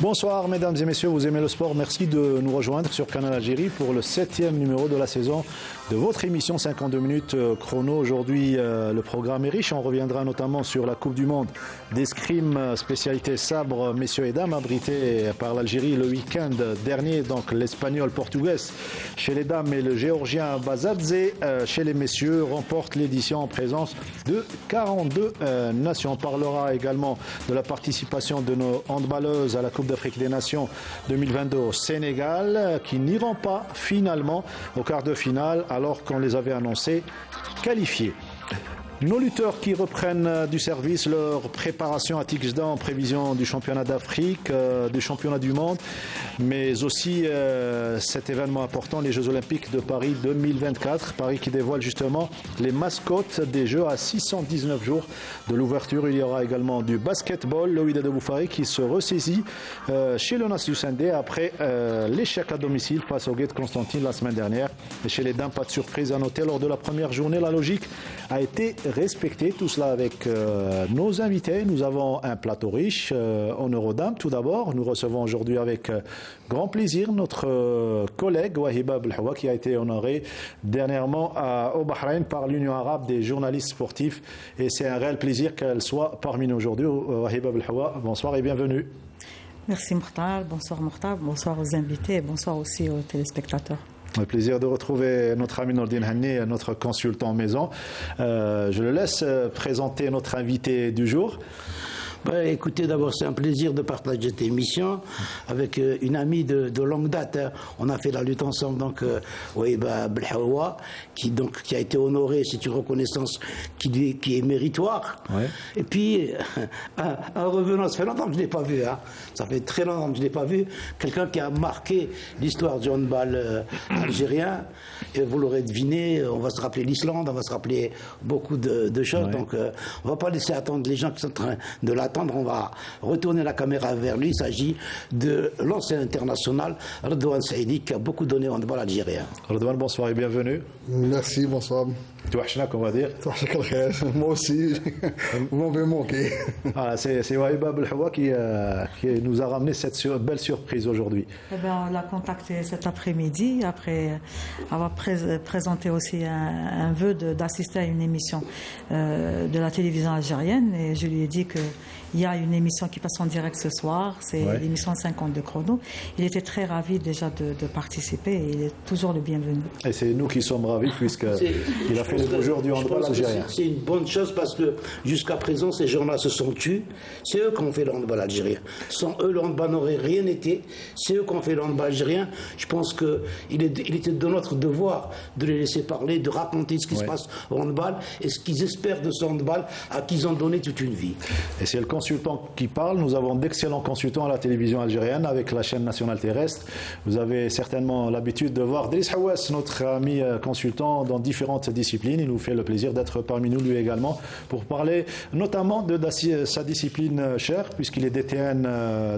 Bonsoir mesdames et messieurs, vous aimez le sport, merci de nous rejoindre sur Canal Algérie pour le 7e numéro de la saison de votre émission 52 minutes chrono. Aujourd'hui le programme est riche, on reviendra notamment sur la Coupe du Monde d'escrime spécialité sabre messieurs et dames abritée par l'Algérie le week-end dernier, donc l'espagnol portugaise chez les dames et le géorgien Bazadze chez les messieurs remporte l'édition en présence de 42 nations. On parlera également de la participation de nos handballeuses à la Coupe d'Afrique des Nations 2022 au Sénégal qui n'iront pas finalement au quart de finale alors qu'on les avait annoncés qualifiés. Nos lutteurs qui reprennent du service leur préparation à Tixda en prévision du championnat d'Afrique, du championnat du monde, mais aussi cet événement important, les Jeux Olympiques de Paris 2024. Paris qui dévoile justement les mascottes des Jeux à 619 jours de l'ouverture. Il y aura également du basketball, le Wydad Boufari qui se ressaisit chez le Nas du Sendé après l'échec à domicile face au Guet de Constantine la semaine dernière. Et chez les dames, pas de surprise à noter lors de la première journée, la logique a été respecter tout cela avec nos invités. Nous avons un plateau riche en Eurodames. Tout d'abord, nous recevons aujourd'hui avec grand plaisir notre collègue Wahiba Belhawa qui a été honoré dernièrement au Bahreïn par l'Union arabe des journalistes sportifs et c'est un réel plaisir qu'elle soit parmi nous aujourd'hui. Wahiba Belhawa, bonsoir et bienvenue. Merci Mokhtar, bonsoir aux invités et bonsoir aussi aux téléspectateurs. Un plaisir de retrouver notre ami Nordine Hanni, notre consultant maison. Je le laisse présenter notre invité du jour. Écoutez, d'abord, c'est un plaisir de partager cette émission avec une amie de longue date. On a fait la lutte ensemble, donc, Wahiba Belhawa, qui a été honorée. C'est une reconnaissance qui est méritoire. Ouais. Et puis, en revenant, ça fait longtemps que je ne l'ai pas vu. Hein. Ça fait très longtemps que je ne l'ai pas vu. Quelqu'un qui a marqué l'histoire du handball algérien. Et vous l'aurez deviné, on va se rappeler l'Islande, on va se rappeler beaucoup de choses. Ouais. Donc, on ne va pas laisser attendre les gens qui sont en train de l'attendre. On va retourner la caméra vers lui. Il s'agit de l'ancien international Redouane Saïdi qui a beaucoup donné au handball algérien. Redouane, bonsoir et bienvenue. Merci, bonsoir. Touachna, qu'on va dire. Moi aussi, vous m'avez manqué. Voilà, c'est Wahiba Belhawa qui nous a ramené cette belle surprise aujourd'hui. Eh bien, on l'a contacté cet après-midi, après avoir présenté aussi un vœu d'assister à une émission de la télévision algérienne. Et je lui ai dit qu'il y a une émission qui passe en direct ce soir, c'est l'émission 52 chrono. Il était très ravi déjà de participer et il est toujours le bienvenu. Et c'est nous qui sommes ravis puisqu'il a fait le beau jour du handball algérien. C'est une bonne chose parce que jusqu'à présent, ces gens-là se sont tus. C'est eux qui ont fait le handball algérien. Sans eux, le handball n'aurait rien été. C'est eux qui ont fait le handball algérien. Je pense qu'il était de notre devoir de les laisser parler, de raconter ce qui se passe au handball et ce qu'ils espèrent de ce handball à qui ils ont donné toute une vie. Et c'est le consultant qui parle. Nous avons d'excellents consultants à la télévision algérienne avec la chaîne nationale terrestre. Vous avez certainement l'habitude de voir Driss Hawass, notre ami consultant dans différentes disciplines. Il nous fait le plaisir d'être parmi nous lui également pour parler notamment de sa discipline chère puisqu'il est DTN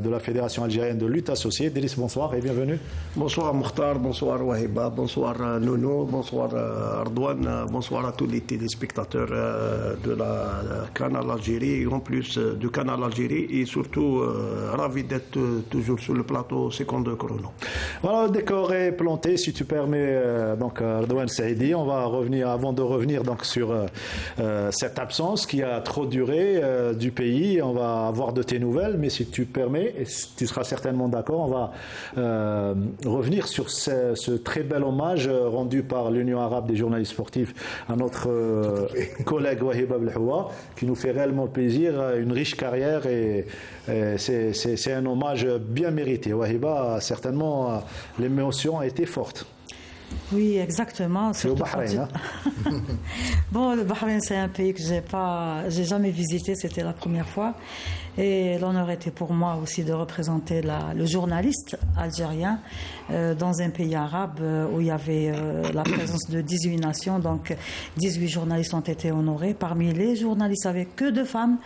de la Fédération algérienne de lutte associée. Driss, bonsoir et bienvenue. Bonsoir Mokhtar, bonsoir Wahiba, bonsoir Nono, bonsoir Redouane, bonsoir à tous les téléspectateurs de la Canal Algérie et en plus du Canal Algérie et surtout ravi d'être toujours sur le plateau 52 chrono. Voilà, le décor est planté, si tu permets, donc Redouane Saïdi. On va revenir, avant de revenir donc sur cette absence qui a trop duré du pays. On va avoir de tes nouvelles, mais si tu permets, et tu seras certainement d'accord, on va revenir sur ce très bel hommage rendu par l'Union arabe des journalistes sportifs à notre collègue Wahiba Belhawa, qui nous fait réellement plaisir, une riche carrière et c'est un hommage bien mérité. Wahiba, certainement, l'émotion a été forte. Oui, exactement. C'est au Bahreïn. Bon, le Bahreïn, c'est un pays que j'ai jamais visité, c'était la première fois. Et l'honneur était pour moi aussi de représenter le journaliste algérien dans un pays arabe où il y avait la présence de 18 nations. Donc 18 journalistes ont été honorés. Parmi les journalistes, avec que de femmes.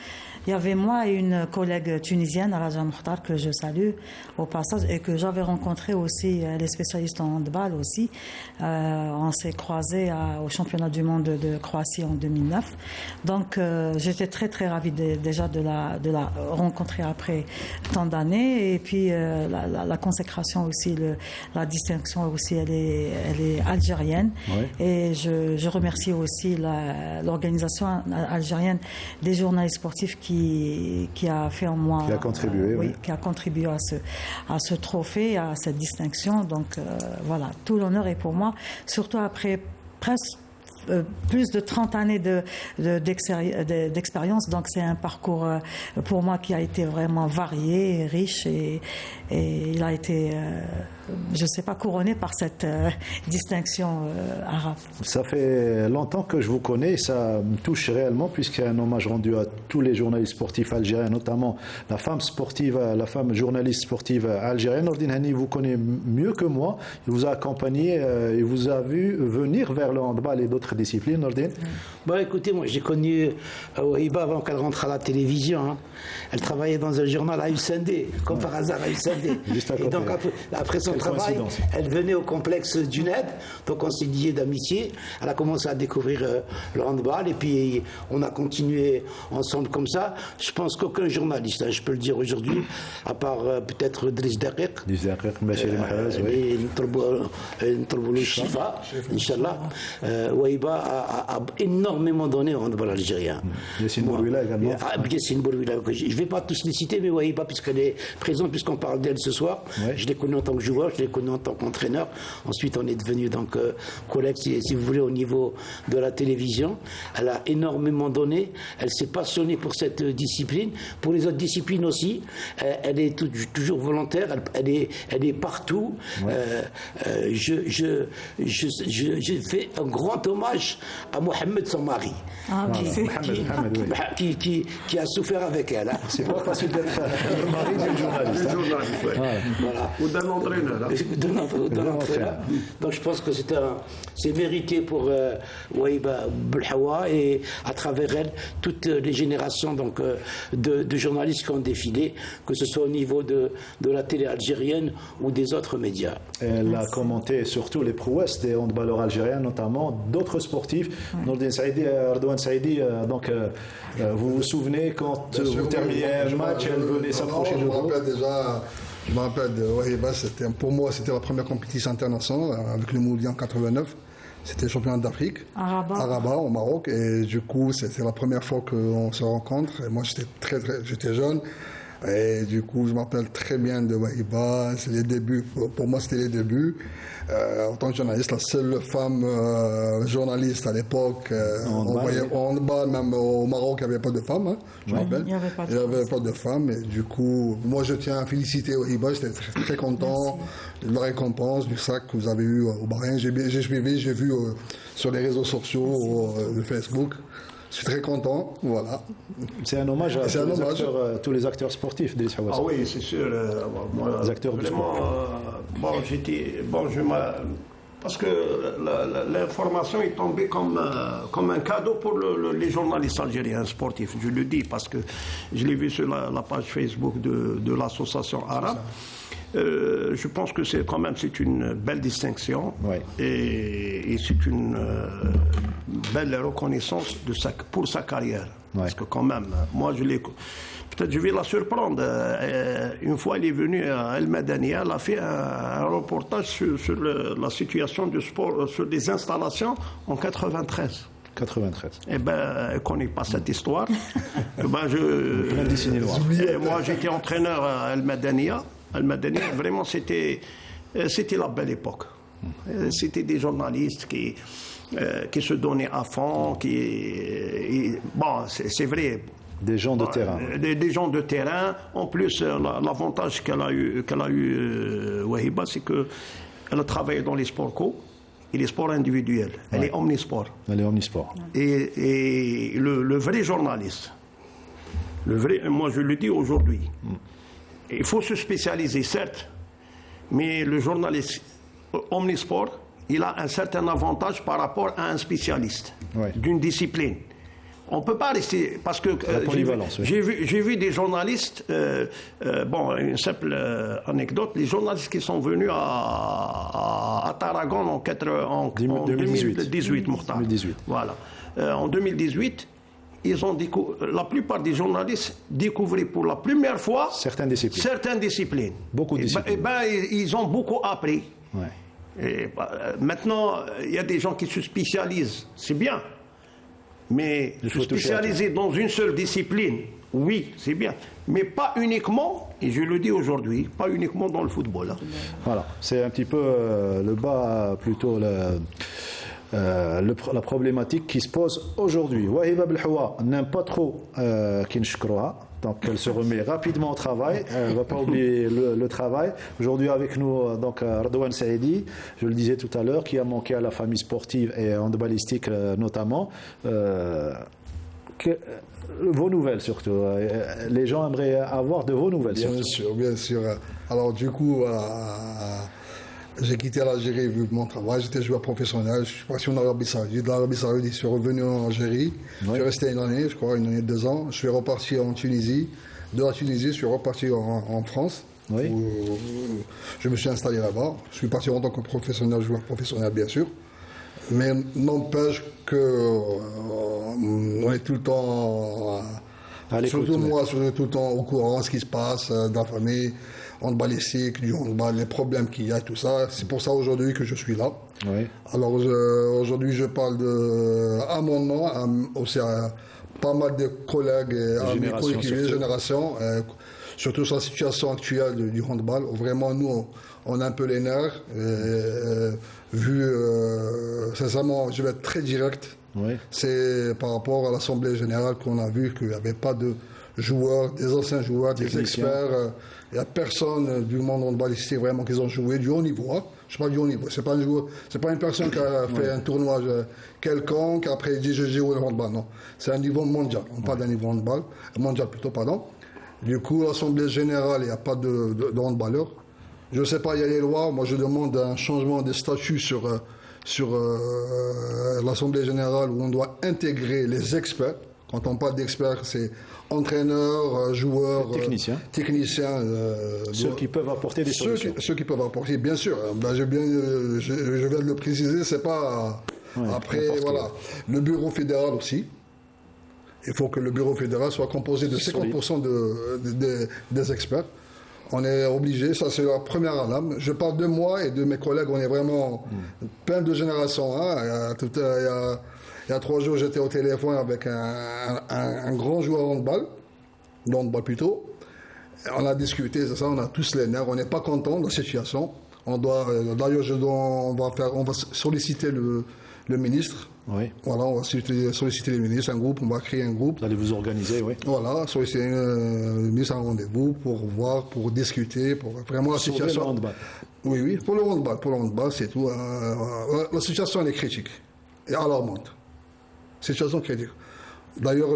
Il y avait moi et une collègue tunisienne, Raja Mokhtar, que je salue au passage et que j'avais rencontré aussi les spécialistes en handball aussi. On s'est croisés au championnat du monde de Croatie en 2009. Donc j'étais très très ravie déjà de la rencontré après tant d'années. Et puis la consécration aussi, la distinction aussi, elle est algérienne. Oui. Et je remercie aussi l'organisation algérienne des journalistes sportifs qui a fait en moi... Qui a contribué, oui. Qui a contribué à ce trophée, à cette distinction. Donc voilà, tout l'honneur est pour moi, surtout après presque plus de 30 années d'expérience. Donc c'est un parcours pour moi qui a été vraiment varié, riche et il a été, je ne sais pas, couronné par cette distinction arabe. Ça fait longtemps que je vous connais, ça me touche réellement puisqu'il y a un hommage rendu à tous les journalistes sportifs algériens, notamment la femme journaliste sportive algérienne. Nordine Hani vous connaît mieux que moi, il vous a accompagné, il vous a vu venir vers le handball et d'autres disciplines, Nordine. Écoutez, moi j'ai connu Wahiba avant qu'elle rentre à la télévision. Hein. Elle travaillait dans un journal à Hussein-D, comme par hasard à Hussein-D. Et donc après son travail, elle venait au complexe du NED, donc on s'est liés d'amitié. Elle a commencé à découvrir le handball et puis on a continué ensemble comme ça. Je pense qu'aucun journaliste, je peux le dire aujourd'hui, à part peut-être Driss Daqiq, Inch'Allah, Wahiba a énormément donné au handball algérien. Yassine Bourouila également. Yassine Bourouila. Je ne vais pas tous les citer, mais Wahiba, puisqu'elle est présente, puisqu'on parle d'elle ce soir, je l'ai connue en tant que joueur, je l'ai connue en tant qu'entraîneur. Ensuite, on est devenu donc collègues, si vous voulez, au niveau de la télévision. Elle a énormément donné. Elle s'est passionnée pour cette discipline, pour les autres disciplines aussi. Elle est toujours volontaire. Elle est partout. Je fais un grand hommage à Mohamed, son mari, qui a souffert avec elle. Hein. C'est pas facile d'être le mari d'un journaliste. Voilà. Ou d'un entraîneur. Donc je pense que c'est mérité pour Wahiba Belhawa et à travers elle toutes les générations donc, de journalistes qui ont défilé, que ce soit au niveau de la télé algérienne ou des autres médias. Elle a commenté surtout les prouesses des handballeurs algériens, notamment d'autres sportifs. Nordine Saïdi, Ardouane Saïdi, donc vous vous souvenez quand vous terminiez un match, elle venait s'approcher de vous? Je me rappelle de Wahiba, pour moi c'était la première compétition internationale avec le Mouli en 89. C'était le championnat d'Afrique à Rabat, au Maroc, et du coup c'est la première fois qu'on se rencontre. Et moi j'étais jeune. Et du coup, je m'appelle très bien de Wahiba. C'est les débuts. Pour moi, c'était les débuts. En tant que journaliste, la seule femme journaliste à l'époque. On voyait en handball, même au Maroc, il n'y avait pas de femmes. Hein, je me rappelle. Il n'y avait pas de femmes. Et du coup, moi, je tiens à féliciter Wahiba. J'étais très, très content de la récompense, du sac que vous avez eu au Bahreïn. J'ai vu sur les réseaux sociaux, de Facebook. Je suis très content, voilà. C'est un hommage à tous les acteurs sportifs d'Idriss Hawass. Ah oui, c'est sûr. Moi, les acteurs vraiment, parce que l'information est tombée comme un cadeau pour les journalistes algériens sportifs. Je le dis parce que je l'ai vu sur la page Facebook de l'association arabe. Je pense que c'est une belle distinction et c'est une belle reconnaissance pour sa carrière. Parce que quand même, moi peut-être je vais la surprendre. Une fois elle est venue à El Madania, elle a fait un reportage sur la situation du sport, sur des installations en 93. 93. Eh bien, elle ne connaît pas cette histoire. Moi j'étais entraîneur à El Madania. Al-Madani, vraiment, c'était la belle époque. C'était des journalistes qui se donnaient à fond, bon, c'est vrai. Des gens de terrain. Des gens de terrain. En plus, l'avantage qu'elle a eu Wahiba, c'est qu'elle a travaillé dans les sports co et les sports individuels. Elle est omnisport. Et le vrai journaliste, moi je le dis aujourd'hui, il faut se spécialiser, certes, mais le journaliste omnisport, il a un certain avantage par rapport à un spécialiste d'une discipline. On ne peut pas rester... Parce que j'ai vu des journalistes... une simple anecdote. Les journalistes qui sont venus à Tarragone en 2018, Mokhtar. 2018. Voilà. En 2018... la plupart des journalistes découvraient pour la première fois certaines disciplines. Beaucoup de disciplines. Ils ont beaucoup appris. Ouais. Et, maintenant, il y a des gens qui se spécialisent, c'est bien. Mais se spécialiser dans une seule discipline, oui, c'est bien. Mais pas uniquement, et je le dis aujourd'hui, pas uniquement dans le football. Hein. Voilà, c'est un petit peu le bas, plutôt la problématique qui se pose aujourd'hui. Wahiba Belhoua n'aime pas trop Kinshkroa, donc elle se remet rapidement au travail. Elle ne va pas oublier le travail. Aujourd'hui avec nous, donc Ardouane Saïdi, je le disais tout à l'heure, qui a manqué à la famille sportive et handballistique notamment. Vos nouvelles surtout. Les gens aimeraient avoir de vos nouvelles. Bien sûr, bien sûr. Alors du coup, j'ai quitté l'Algérie vu mon travail. J'étais joueur professionnel. Je suis parti en Arabie Saoudite. De l'Arabie Saoudite, je suis revenu en Algérie. Oui. Je suis resté une année, je crois, 2 ans. Je suis reparti en Tunisie. De la Tunisie, je suis reparti en France. Oui. Où je me suis installé là-bas. Je suis parti en tant que professionnel, joueur professionnel, bien sûr. Mais n'empêche que on est tout le temps, surtout moi, tout le temps au courant de ce qui se passe dans la famille, handballistique, du handball, les problèmes qu'il y a, tout ça. C'est pour ça aujourd'hui que je suis là. Oui. Alors aujourd'hui, je parle à mon nom, aussi à pas mal de collègues et à mes coéquipiers, générations, surtout sur la situation actuelle du handball. Vraiment, nous, on a un peu les nerfs. Sincèrement, je vais être très direct. Oui. C'est par rapport à l'Assemblée générale qu'on a vu qu'il n'y avait pas de joueurs, des anciens joueurs, des experts. Il n'y a personne du monde handballistique vraiment qui ont joué du haut niveau. Hein. Je ne sais pas du haut niveau. C'est pas un joueur, c'est pas une personne qui a fait un tournoi quelconque, après il dit je joue le handball. Non, c'est un niveau mondial. On parle d'un niveau mondial plutôt, pardon. Du coup, l'Assemblée générale, il n'y a pas de handballeurs. Je ne sais pas, il y a les lois. Moi, je demande un changement de statut sur l'Assemblée générale où on doit intégrer les experts. Quand on parle d'experts, c'est entraîneurs, joueurs, techniciens. Ceux qui peuvent apporter des solutions. Ceux qui peuvent apporter, bien sûr. Je viens de le préciser, c'est pas... Après, voilà. Le bureau fédéral aussi. Il faut que le bureau fédéral soit composé de 50% des experts. On est obligé, ça c'est la première alarme. Je parle de moi et de mes collègues, on est vraiment plein de générations. Hein. Il y a 3 jours, j'étais au téléphone avec un grand joueur de handball plutôt. On a discuté, c'est ça, on a tous les nerfs, on n'est pas content de la situation. D'ailleurs, on va solliciter le ministre. Oui. Voilà, on va solliciter les ministres, un groupe, on va créer un groupe. Vous allez vous organiser, oui. Voilà, solliciter le ministre un rendez-vous pour voir, pour discuter, pour vraiment la situation. Le handball. Oui, pour le handball, c'est tout. La situation elle est critique et alarmante. Situation critique. D'ailleurs,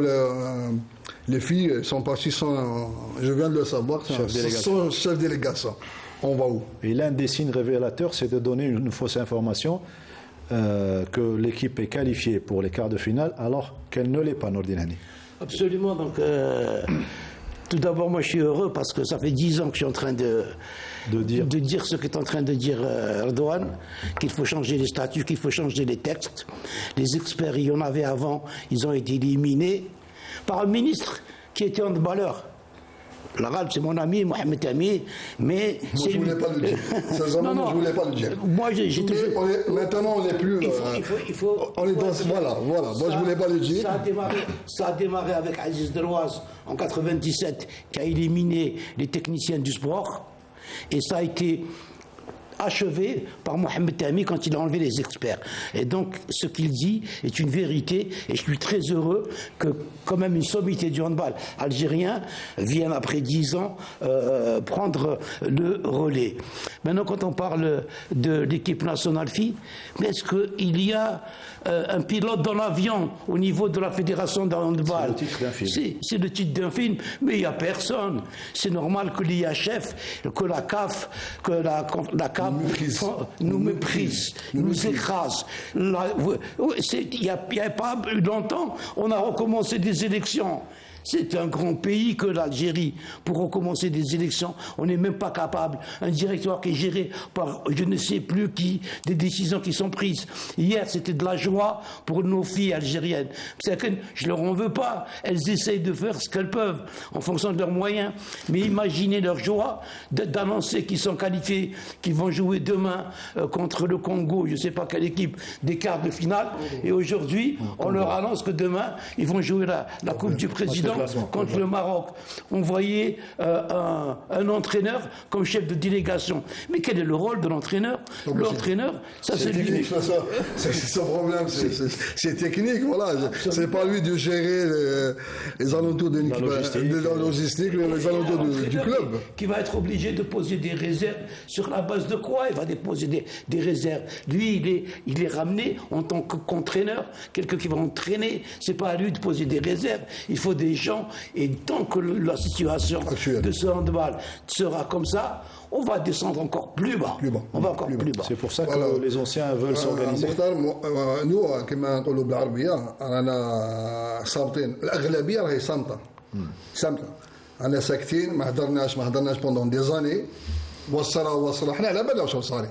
les filles sont parties sans, je viens de le savoir, sans chef délégation. On va où? Et l'un des signes révélateurs, c'est de donner une fausse information. Que l'équipe est qualifiée pour les quarts de finale alors qu'elle ne l'est pas, Nordine Hani. Absolument. Donc, tout d'abord, moi je suis heureux parce que ça fait 10 ans que je suis en train de dire ce qu'est en train de dire Erdogan, qu'il faut changer les statuts, qu'il faut changer les textes. Les experts, il y en avait avant, ils ont été éliminés par un ministre qui était handballeur. L'arabe, c'est mon ami, Mohamed Ami, mais... Moi, je ne voulais pas le dire. Sincèrement, je ne voulais pas le dire. Moi, j'ai toujours... Maintenant, on n'est plus... on est dans... Voilà. Moi, je ne voulais pas le dire. Ça a démarré avec Aziz Derouaz en 97, qui a éliminé les techniciens du sport. Et ça a été achevé par Mohamed Tahmi quand il a enlevé les experts. Et donc, ce qu'il dit est une vérité, et je suis très heureux que, quand même, une sommité du handball algérien vienne, après 10 ans, prendre le relais. Maintenant, quand on parle de l'équipe nationale filles, est-ce qu'il y a un pilote dans l'avion au niveau de la fédération de handball? C'est le titre d'un film. C'est le titre d'un film, mais il n'y a personne. C'est normal que l'IHF, que la CAF, que la CAF nous méprise, nous écrase. Il n'y a pas eu longtemps, on a recommencé des élections. C'est un grand pays que l'Algérie. Pour recommencer des élections, on n'est même pas capable. Un directoire qui est géré par je ne sais plus qui, des décisions qui sont prises. Hier, c'était de la joie pour nos filles algériennes. Je leur en veux pas. Elles essayent de faire ce qu'elles peuvent en fonction de leurs moyens. Mais imaginez leur joie d'annoncer qu'ils sont qualifiés, qu'ils vont jouer demain contre le Congo, je ne sais pas quelle équipe, des quarts de finale. Et aujourd'hui, on leur annonce que demain, ils vont jouer la Coupe du Président contre le Maroc. On voyait un entraîneur comme chef de délégation. Mais quel est le rôle de l'entraîneur? L'entraîneur, ça c'est lui. C'est son problème, c'est technique, voilà. C'est pas lui de gérer les alentours de la logistique, les alentours du club. Qui va être obligé de poser des réserves. Sur la base de quoi il va déposer des réserves? Lui, il est ramené en tant qu'entraîneur, quelqu'un qui va entraîner. C'est pas à lui de poser des réserves. Il faut des gens, et tant que la situation de ce handball sera comme ça, on va descendre encore plus bas. On va encore plus bas. C'est pour ça que les anciens veulent s'organiser. nous كما نقولوا بالعربيه رانا صامتين الاغلبيه راهي صامته انا ساكتين ما هضرناش بوندون دي زاني وصل حنا على بالنا واش صاري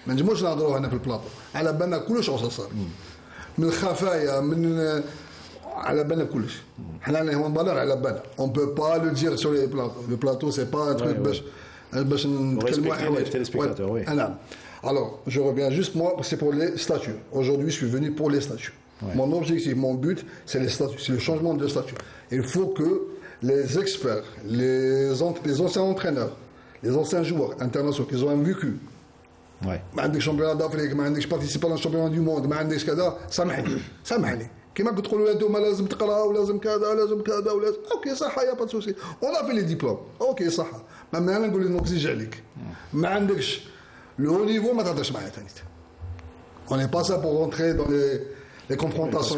ما نجموش نهضروا هنا في البلاطو على بالنا كلش واش صار من الخفايا من على بالنا كلش حنا هون بالنا على بالنا on peut pas le dire sur les plateaux le plateau c'est pas un truc باش نتكلموا على Alors, je reviens juste, moi, c'est pour les statuts. Aujourd'hui, je suis venu pour les statuts. Ouais. Mon objectif, mon but, c'est les statuts, c'est le changement de statut. Il faut que les experts, les anciens entraîneurs, les anciens joueurs internationaux qui ont un vécu, ما عندك championnat d'Afrique, ما عندكش participé à un championnat du monde, ما عندكش كذا، سامحني. كما تقولوا انتم لازم تقراوا ولازم كذا ولازم كذا ولازم اوكي صح يا با سوسي اون ا في لي ديبلوم اوكي صح ما انا نقول لك نكزيج عليك ما عندكش le haut niveau ما تهضرش معايا ثاني on n'est pas ça pour rentrer dans les confrontations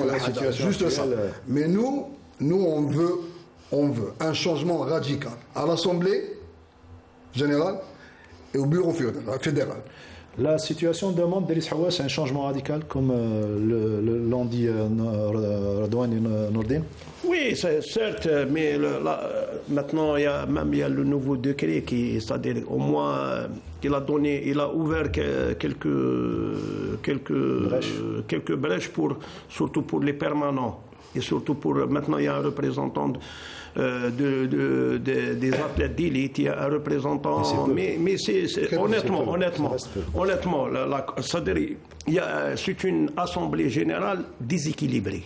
juste ça mais nous on veut un changement radical à l'Assemblée générale et au bureau fédéral. La situation demande d'Elis Hawass un changement radical, comme l'ont dit Redouane et Nordine. Oui, certes, mais maintenant il y a le nouveau décret c'est-à-dire au moins il a ouvert quelques brèches surtout pour les permanents et surtout pour maintenant il y a un représentant des athlètes d'élite, il y a un représentant, mais c'est honnêtement, c'est une assemblée générale déséquilibrée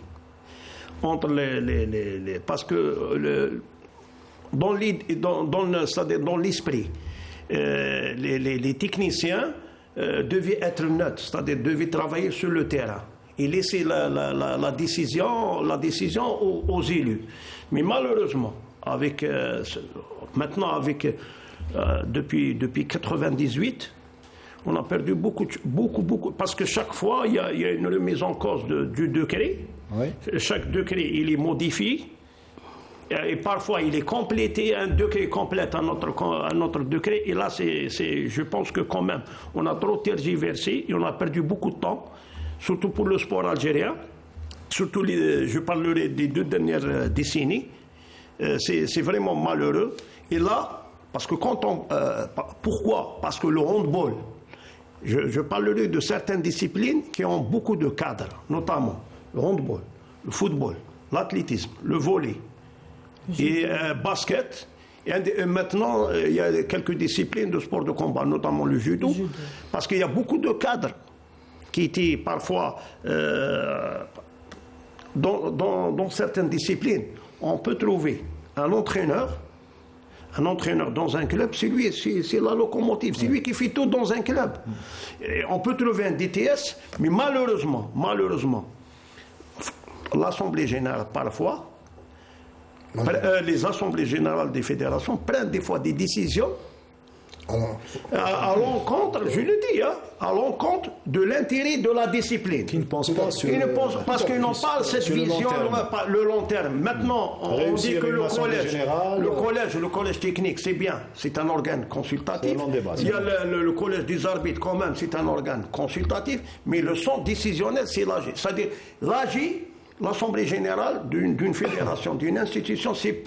entre les parce que dans l'esprit, les techniciens devaient être neutres, c'est-à-dire devaient travailler sur le terrain et laisser la décision aux élus. Mais malheureusement, depuis 98, on a perdu beaucoup, parce que chaque fois, il y a une remise en cause du décret. Oui. Chaque décret, il est modifié. Et parfois, il est complété, un décret complète un autre décret. Et là, je pense que quand même, on a trop tergiversé et on a perdu beaucoup de temps, surtout pour le sport algérien. Surtout, je parlerai des 2 dernières décennies. C'est vraiment malheureux. Et là, parce que pourquoi? Parce que le handball, je parlerai de certaines disciplines qui ont beaucoup de cadres, notamment le handball, le football, l'athlétisme, le volley et basket. Et maintenant, il y a quelques disciplines de sport de combat, notamment le judo. Parce qu'il y a beaucoup de cadres qui étaient parfois dans certaines disciplines. On peut trouver un entraîneur dans un club, c'est la locomotive, c'est lui qui fait tout dans un club. Et on peut trouver un DTS, mais malheureusement, l'Assemblée générale parfois, les assemblées générales des fédérations prennent des fois des décisions à l'encontre, je le dis, à l'encontre de l'intérêt de la discipline. Qui ne pensent pas sur parce qu'ils n'ont pas cette vision, le long terme. Maintenant, on dit que le collège technique, c'est bien, c'est un organe consultatif. Il y a le collège des arbitres, quand même, c'est un organe consultatif, mais le centre décisionnel, c'est l'AG. C'est-à-dire, l'AG, l'Assemblée générale d'une fédération, d'une institution, c'est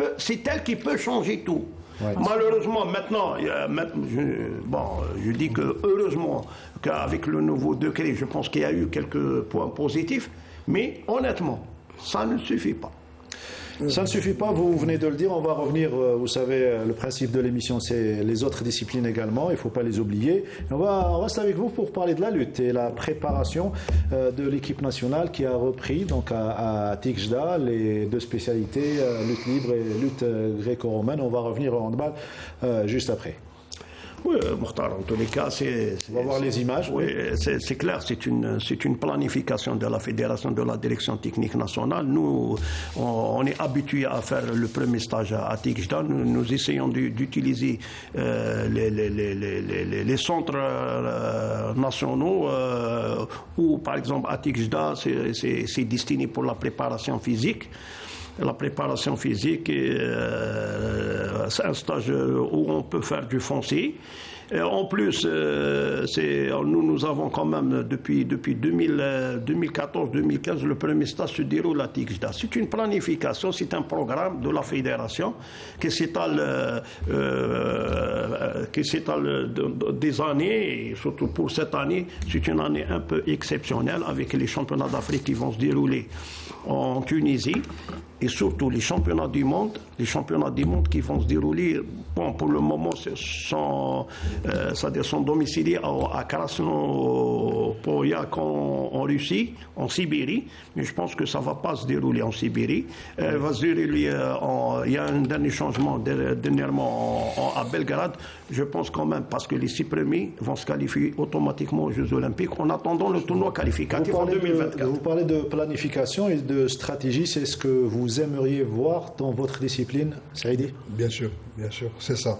elle qui peut changer tout. Ouais. Malheureusement, maintenant, je dis que heureusement qu'avec le nouveau décret, je pense qu'il y a eu quelques points positifs, mais honnêtement, ça ne suffit pas. Ça ne suffit pas, vous venez de le dire, on va revenir, vous savez, le principe de l'émission, c'est les autres disciplines également, il ne faut pas les oublier. On reste avec vous pour parler de la lutte et la préparation de l'équipe nationale qui a repris donc à Tijdá les deux spécialités, lutte libre et lutte gréco-romaine. On va revenir au handball juste après. Oui, Mokhtar, en tous les cas, on va voir les images. Oui, c'est clair, c'est une planification de la fédération, de la direction technique nationale. Nous, on est habitués à faire le premier stage à Tijdá. Nous essayons d'utiliser les centres nationaux où, par exemple, à Tijdá, c'est destiné pour la préparation physique. La préparation physique, c'est un stage où on peut faire du foncier. Et en plus, nous avons quand même, depuis 2014-2015, le premier stage se déroule à Tijdá. C'est une planification, c'est un programme de la fédération qui s'étale des années, et surtout pour cette année, c'est une année un peu exceptionnelle avec les championnats d'Afrique qui vont se dérouler en Tunisie. Et surtout les championnats du monde qui vont se dérouler, pour le moment, sont domiciliés à Krasnopoyak en Russie, en Sibérie. Mais je pense que ça ne va pas se dérouler en Sibérie. Va se dérouler, il y a un dernier changement dernièrement à Belgrade. Je pense quand même, parce que les 6 premiers vont se qualifier automatiquement aux Jeux Olympiques en attendant le tournoi qualificatif en 2024. Vous parlez de planification et de stratégie, c'est ce que vous aimeriez voir dans votre discipline, Saïdi? Bien sûr, c'est ça.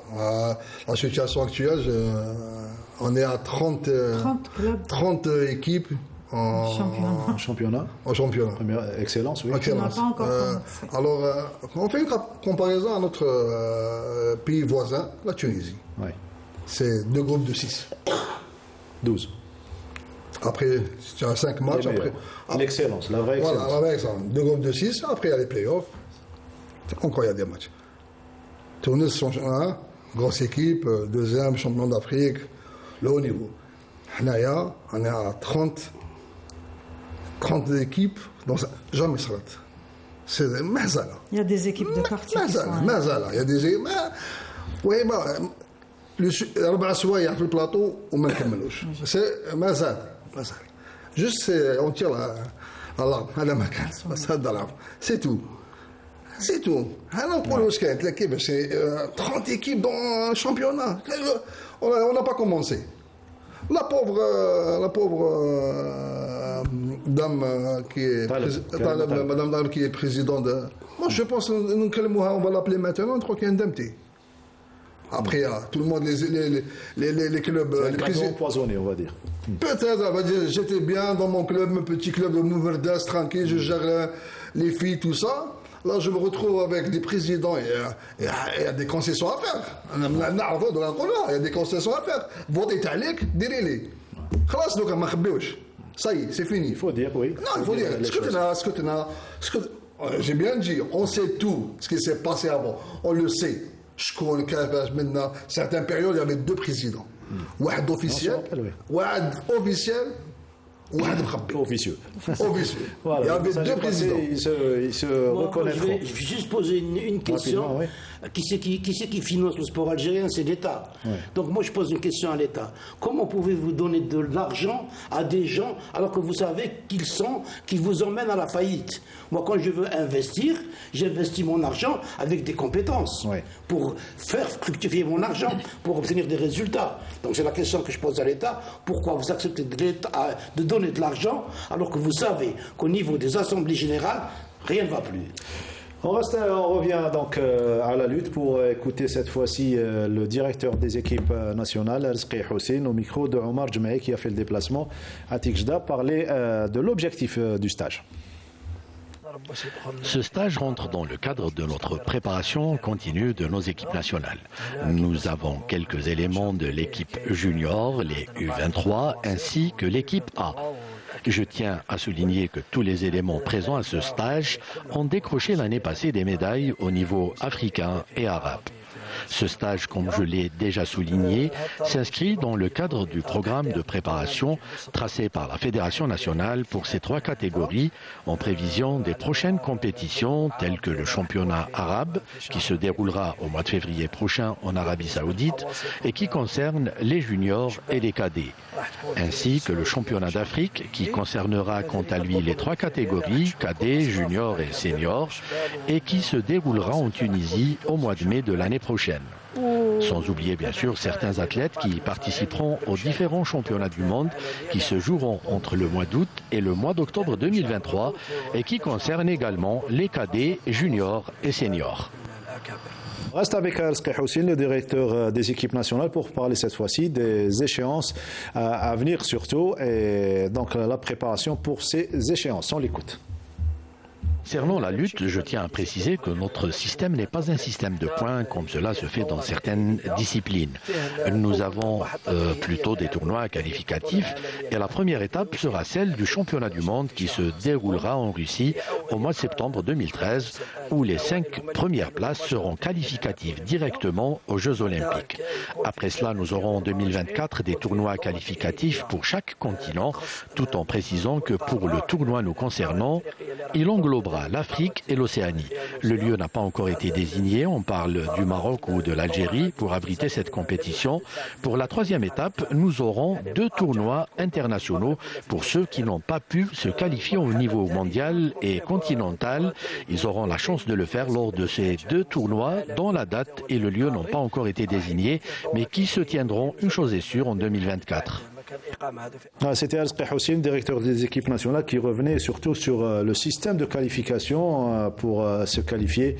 La situation actuelle, on est à 30 équipes en championnat. Excellence, oui. Excellence. Alors, on fait une comparaison à notre pays voisin, la Tunisie. Oui. C'est 2 groupes de 6. 12. Après, tu as 5 matchs. L'excellence, la vraie excellence. Voilà, la vraie excellence. 2 groupes de 6, après il y a les playoffs. Encore il y a des matchs. Tunis, championnat, grosse équipe, 2e champion d'Afrique, le haut niveau. On est à 30 équipes, donc jamais ça. C'est mazala. Il y a des équipes de quartier. Mazala. Il y a des équipes. Oui, le plateau, on ne كملوش. C'est mazala. Juste, on tire l'alarme, à la macan. C'est tout. C'est tout. Alors, pour l'équipe, c'est 30 équipes dans un championnat. On n'a pas commencé. La pauvre dame qui est Madame qui est présidente de... Moi, je pense on va l'appeler maintenant, je crois qu'il y a une indemnité. Après, tout le monde, les clubs... C'est un cadeau empoisonné, on va dire. Peut-être, elle va dire, j'étais bien dans mon club, mon petit club de Mouverdas, tranquille, je gère les filles, tout ça. Là, je me retrouve avec des présidents et il y a des concessions à faire. Il y a des concessions à faire. Votez Talik, direz-les. Ça y est, c'est fini. Il faut dire, oui. Non, il faut dire. J'ai bien dit, on sait tout ce qui s'est passé avant. On le sait. Maintenant, certaines périodes, il y avait 2 présidents. Un officiel, officieux. Voilà, il y avait 2 présidents. Ils se reconnaîtront. Je vais juste poser une question. Oui. Qui c'est qui finance le sport algérien? C'est l'État. Oui. Donc moi je pose une question à l'État. Comment pouvez-vous donner de l'argent à des gens alors que vous savez qu'ils vous emmènent à la faillite? Moi quand je veux investir, j'investis mon argent avec des compétences pour faire fructifier mon argent, pour obtenir des résultats. Donc c'est la question que je pose à l'État. Pourquoi vous acceptez de donner de l'argent alors que vous savez qu'au niveau des assemblées générales, rien ne va plus? On revient donc à la lutte pour écouter cette fois-ci le directeur des équipes nationales, Rizqi Hussein, au micro de Omar Djemaï qui a fait le déplacement à Tijdá, parler de l'objectif du stage. Ce stage rentre dans le cadre de notre préparation continue de nos équipes nationales. Nous avons quelques éléments de l'équipe junior, les U23, ainsi que l'équipe A. Je tiens à souligner que tous les éléments présents à ce stage ont décroché l'année passée des médailles au niveau africain et arabe. Ce stage, comme je l'ai déjà souligné, s'inscrit dans le cadre du programme de préparation tracé par la Fédération nationale pour ces 3 catégories en prévision des prochaines compétitions telles que le championnat arabe qui se déroulera au mois de février prochain en Arabie Saoudite et qui concerne les juniors et les cadets, ainsi que le championnat d'Afrique qui concernera quant à lui les 3 catégories, cadets, juniors et seniors, et qui se déroulera en Tunisie au mois de mai de l'année prochaine. Sans oublier bien sûr certains athlètes qui participeront aux différents championnats du monde qui se joueront entre le mois d'août et le mois d'octobre 2023 et qui concernent également les cadets, juniors et seniors. On reste avec Al-Sqi Houssine, le directeur des équipes nationales, pour parler cette fois-ci des échéances à venir surtout et donc la préparation pour ces échéances. On l'écoute. Concernant la lutte, je tiens à préciser que notre système n'est pas un système de points comme cela se fait dans certaines disciplines. Nous avons plutôt des tournois qualificatifs et la première étape sera celle du championnat du monde qui se déroulera en Russie au mois de septembre 2013 où les 5 premières places seront qualificatives directement aux Jeux Olympiques. Après cela, nous aurons en 2024 des tournois qualificatifs pour chaque continent tout en précisant que pour le tournoi nous concernant, il englobera l'Afrique et l'Océanie. Le lieu n'a pas encore été désigné, on parle du Maroc ou de l'Algérie pour abriter cette compétition. Pour la 3e étape, nous aurons 2 tournois internationaux pour ceux qui n'ont pas pu se qualifier au niveau mondial et continental. Ils auront la chance de le faire lors de ces 2 tournois dont la date et le lieu n'ont pas encore été désignés, mais qui se tiendront, une chose est sûre, en 2024. C'était Al-Sqi Houssine, directeur des équipes nationales, qui revenait surtout sur le système de qualification pour se qualifier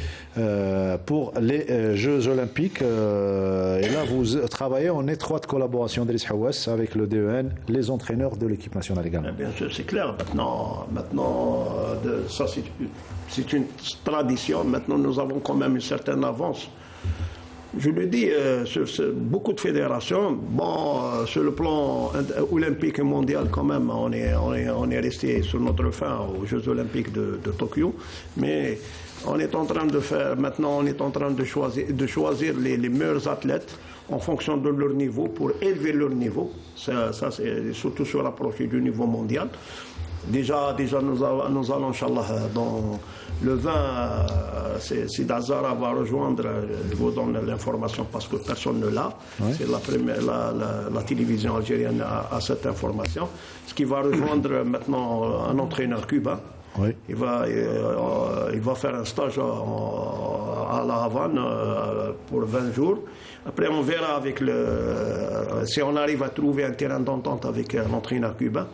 pour les Jeux Olympiques. Et là, vous travaillez en étroite collaboration d'Idriss Hawass avec le DEN, les entraîneurs de l'équipe nationale également. Bien sûr, c'est clair. Maintenant ça c'est une tradition. Maintenant, nous avons quand même une certaine avance. Je le dis, sur beaucoup de fédérations, sur le plan olympique et mondial quand même, on est resté sur notre fin aux Jeux Olympiques de Tokyo, mais on est en train de choisir les meilleurs athlètes en fonction de leur niveau pour élever leur niveau. Ça c'est surtout sur l'approche du niveau mondial. Déjà nous allons, Inch'Allah, dans le 20, c'est Dazara va rejoindre, je vous donne l'information parce que personne ne l'a. Oui. C'est la télévision algérienne a cette information. Ce qui va rejoindre maintenant un entraîneur cubain. Oui. Il va faire un stage à La Havane pour 20 jours. Après, on verra si on arrive à trouver un terrain d'entente avec l'entraîneur cubain.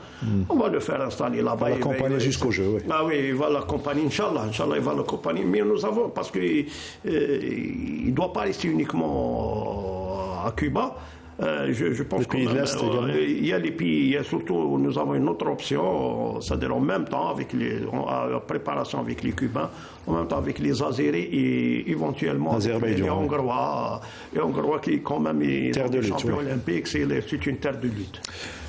On va le faire installer là-bas. Il va l'accompagner jusqu'au jeu, oui. Ah oui, il va l'accompagner, Inch'Allah. Inch'Allah, il va l'accompagner. Mais nous avons, parce qu'il ne doit pas rester uniquement à Cuba. Je pense qu'il y a les pays, surtout nous avons une autre option, c'est-à-dire en même temps avec la préparation avec les Cubains, en même temps avec les Azéris et éventuellement les Hongrois, qui quand même sont champions olympiques, c'est une terre de lutte.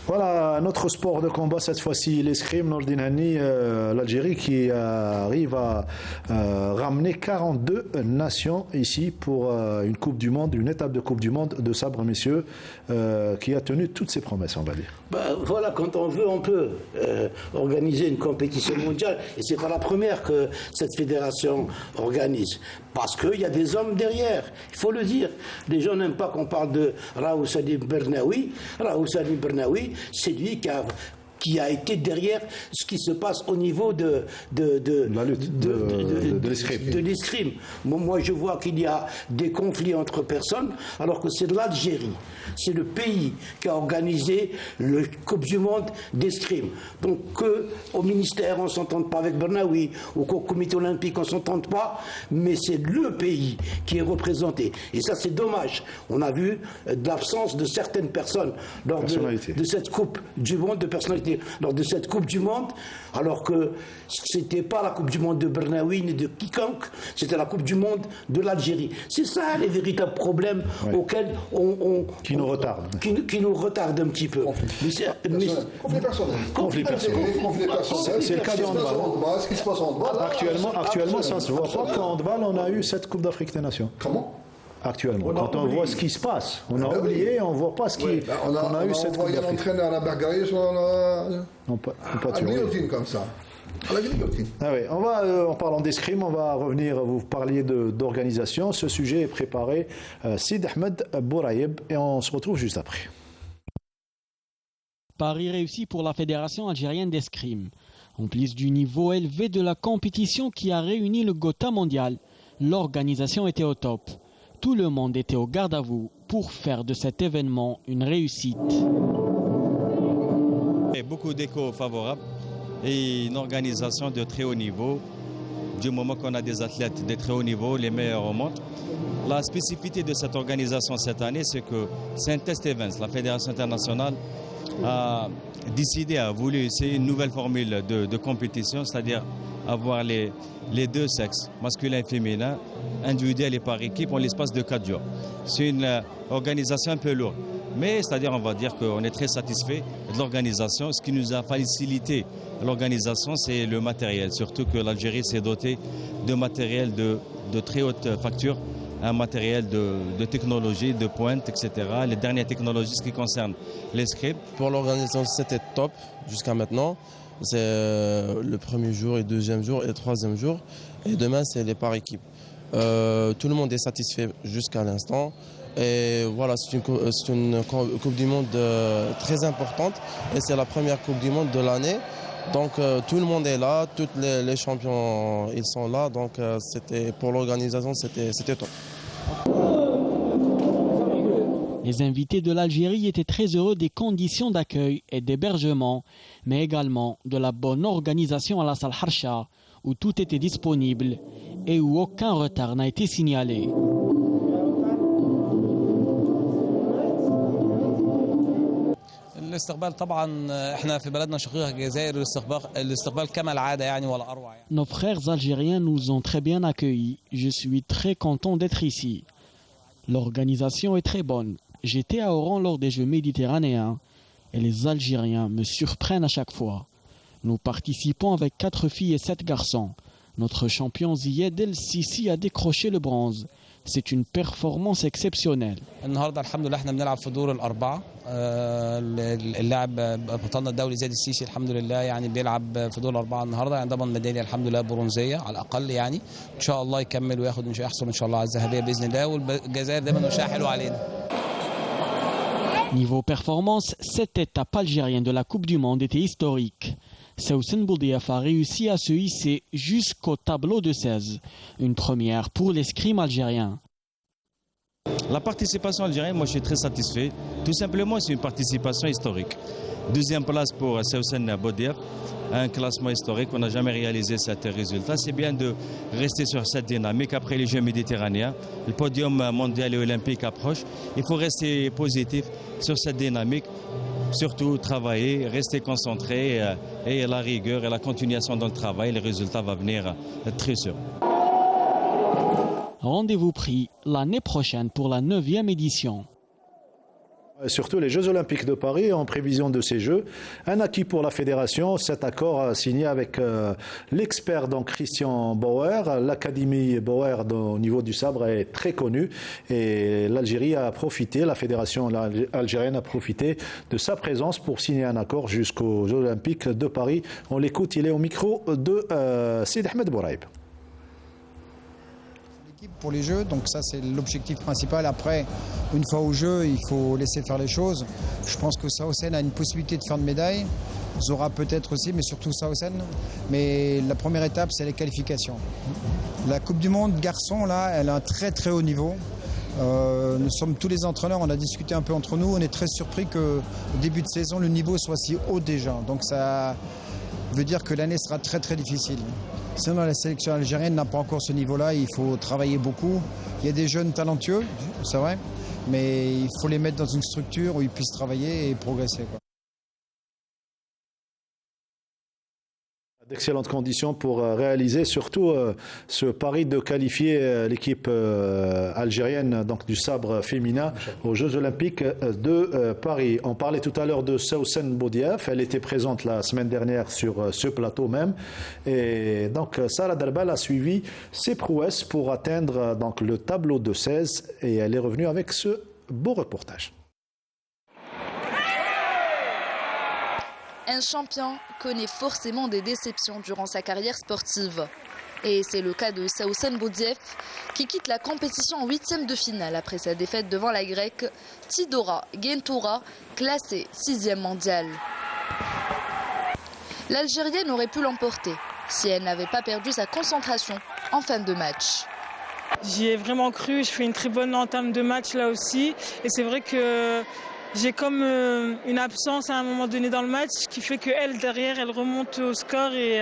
Voilà, notre sport de combat cette fois-ci, l'escrime. Nordin Hani, l'Algérie qui arrive à ramener 42 nations ici pour une Coupe du Monde, une étape de Coupe du Monde de sabre, messieurs, qui a tenu toutes ses promesses, on va dire. Voilà, quand on veut, on peut organiser une compétition mondiale. Et c'est pas la première que cette fédération organise. Parce qu'il y a des hommes derrière, il faut le dire. Les gens n'aiment pas qu'on parle de Raoul Salim Bernaoui. Raoul Salim Bernaoui, c'est lui qui a été derrière ce qui se passe au niveau de l'escrime. Moi, je vois qu'il y a des conflits entre personnes, alors que c'est l'Algérie. C'est le pays qui a organisé le Coupe du Monde d'escrime. Donc, qu'au ministère, on ne s'entende pas avec Bernaoui, ou qu'au comité olympique, on ne s'entende pas, mais c'est le pays qui est représenté. Et ça, c'est dommage. On a vu l'absence de certaines personnes lors de cette Coupe du Monde, de personnalités remporté lors de cette Coupe du Monde, alors que c'était pas la Coupe du Monde de Bernaoui ni de quiconque, c'était la Coupe du Monde de l'Algérie. C'est ça les véritables problèmes auxquels qui nous retardent. Qui nous retardent un petit peu. Conflit personnel. C'est le cas du handball. Ce qui se passe en handball. Actuellement, ça ne se voit pas qu'en handball, on a eu cette Coupe d'Afrique des Nations. Comment? Actuellement, quand on voit ce qui se passe, on a oublié, on ne voit pas ce qui. On a eu cette Coupe d'Afrique. On a envoyé l'entraîneur à la Bergarie sur la guillotine comme ça. À la guillotine. Ah oui, en parlant d'escrime, on va revenir, vous parliez d'organisation. Ce sujet est préparé Sid Ahmed Bouraïeb et on se retrouve juste après. Pari réussi pour la Fédération algérienne d'escrime. En plus du niveau élevé de la compétition qui a réuni le Gotha mondial, l'organisation était au top. Tout le monde était au garde à vous pour faire de cet événement une réussite. Et beaucoup d'échos favorables et une organisation de très haut niveau. Du moment qu'on a des athlètes de très haut niveau, les meilleurs au monde. La spécificité de cette organisation cette année, c'est que c'est un test events. La Fédération internationale a décidé, a voulu essayer une nouvelle formule de compétition, c'est-à-dire avoir les deux sexes, masculin et féminin, individuel et par équipe, en l'espace de 4 jours. C'est une organisation un peu lourde. Mais c'est-à-dire, on va dire qu'on est très satisfait de l'organisation. Ce qui nous a facilité l'organisation, c'est le matériel. Surtout que l'Algérie s'est dotée de matériel de très haute facture, un matériel de technologie, de pointe, etc. Les dernières technologies, ce qui concerne l'escrime. Pour l'organisation, c'était top jusqu'à maintenant. C'est le premier jour et deuxième jour et troisième jour. Et demain, c'est les par équipe. Tout le monde est satisfait jusqu'à l'instant. Et voilà, c'est une Coupe du Monde très importante. Et c'est la première Coupe du Monde de l'année. Donc tout le monde est là, tous les champions ils sont là. Donc pour l'organisation, c'était top. Les invités de l'Algérie étaient très heureux des conditions d'accueil et d'hébergement, mais également de la bonne organisation à la salle Harsha, où tout était disponible et où aucun retard n'a été signalé. Nos frères algériens nous ont très bien accueillis. Je suis très content d'être ici. L'organisation est très bonne. J'étais à Oran lors des Jeux méditerranéens et les Algériens me surprennent à chaque fois. Nous participons avec 4 filles et 7 garçons. Notre champion Ziyed El Sisi a décroché le bronze. C'est une performance exceptionnelle. النهارده الحمد لله احنا بنلعب في دور الأربعة. اللاعب بطلنا الدولي زياد السيسي الحمد لله يعني بيلعب في دور الأربعة النهارده يعني ضمن ميدالية الحمد لله برونزية على الأقل يعني إن شاء الله يكمل وياخد يحصل إن شاء الله على الذهبية بإذن الله والجزائر دايما مشاها حلوة علينا. Niveau performance, cette étape algérienne de la Coupe du Monde était historique. Soussen Boudiaf a réussi à se hisser jusqu'au tableau de 16, une première pour l'escrime algérien. La participation algérienne, moi je suis très satisfait. Tout simplement, c'est une participation historique. Deuxième place pour Soussen Boudiaf, un classement historique. On n'a jamais réalisé cet résultat. C'est bien de rester sur cette dynamique après les Jeux méditerranéens. Le podium mondial et olympique approche. Il faut rester positif sur cette dynamique. Surtout travailler, rester concentré et la rigueur et la continuation dans le travail, les résultats vont venir très sûrs. Rendez-vous pris l'année prochaine pour la 9e édition. Surtout les Jeux Olympiques de Paris en prévision de ces Jeux. Un acquis pour la fédération, cet accord signé avec l'expert donc Christian Bauer. L'académie Bauer au niveau du sabre est très connue et l'Algérie a profité, la fédération algérienne a profité de sa présence pour signer un accord jusqu'aux Jeux Olympiques de Paris. On l'écoute, il est au micro de Sid Ahmed Bouraïeb. Pour les Jeux, donc ça c'est l'objectif principal. Après, une fois au jeu, il faut laisser faire les choses. Je pense que Soussen a une possibilité de faire une médaille. Zora peut-être aussi, mais surtout Soussen. Mais la première étape, c'est les qualifications. La Coupe du Monde garçon, là, elle a un très très haut niveau. Nous sommes tous les entraîneurs, on a discuté un peu entre nous. On est très surpris qu'au début de saison, le niveau soit si haut déjà. Donc ça veut dire que l'année sera très très difficile. Sinon, la sélection algérienne n'a pas encore ce niveau-là. Il faut travailler beaucoup. Il y a des jeunes talentueux, c'est vrai, mais il faut les mettre dans une structure où ils puissent travailler et progresser, quoi. D'excellentes conditions pour réaliser surtout ce pari de qualifier l'équipe algérienne donc du sabre féminin aux Jeux Olympiques de Paris. On parlait tout à l'heure de Soussen Boudiaf, elle était présente la semaine dernière sur ce plateau même. Et donc Sarah Derbal a suivi ses prouesses pour atteindre donc le tableau de 16 et elle est revenue avec ce beau reportage. Un champion connaît forcément des déceptions durant sa carrière sportive. Et c'est le cas de Soussen Boudiaf qui quitte la compétition en 8e de finale après sa défaite devant la Grecque Tidora Gentoura, classée 6e mondiale. L'Algérienne aurait pu l'emporter si elle n'avait pas perdu sa concentration en fin de match. J'y ai vraiment cru, je fais une très bonne entame de match là aussi. Et c'est vrai que j'ai comme une absence à un moment donné dans le match qui fait qu'elle, derrière, elle remonte au score et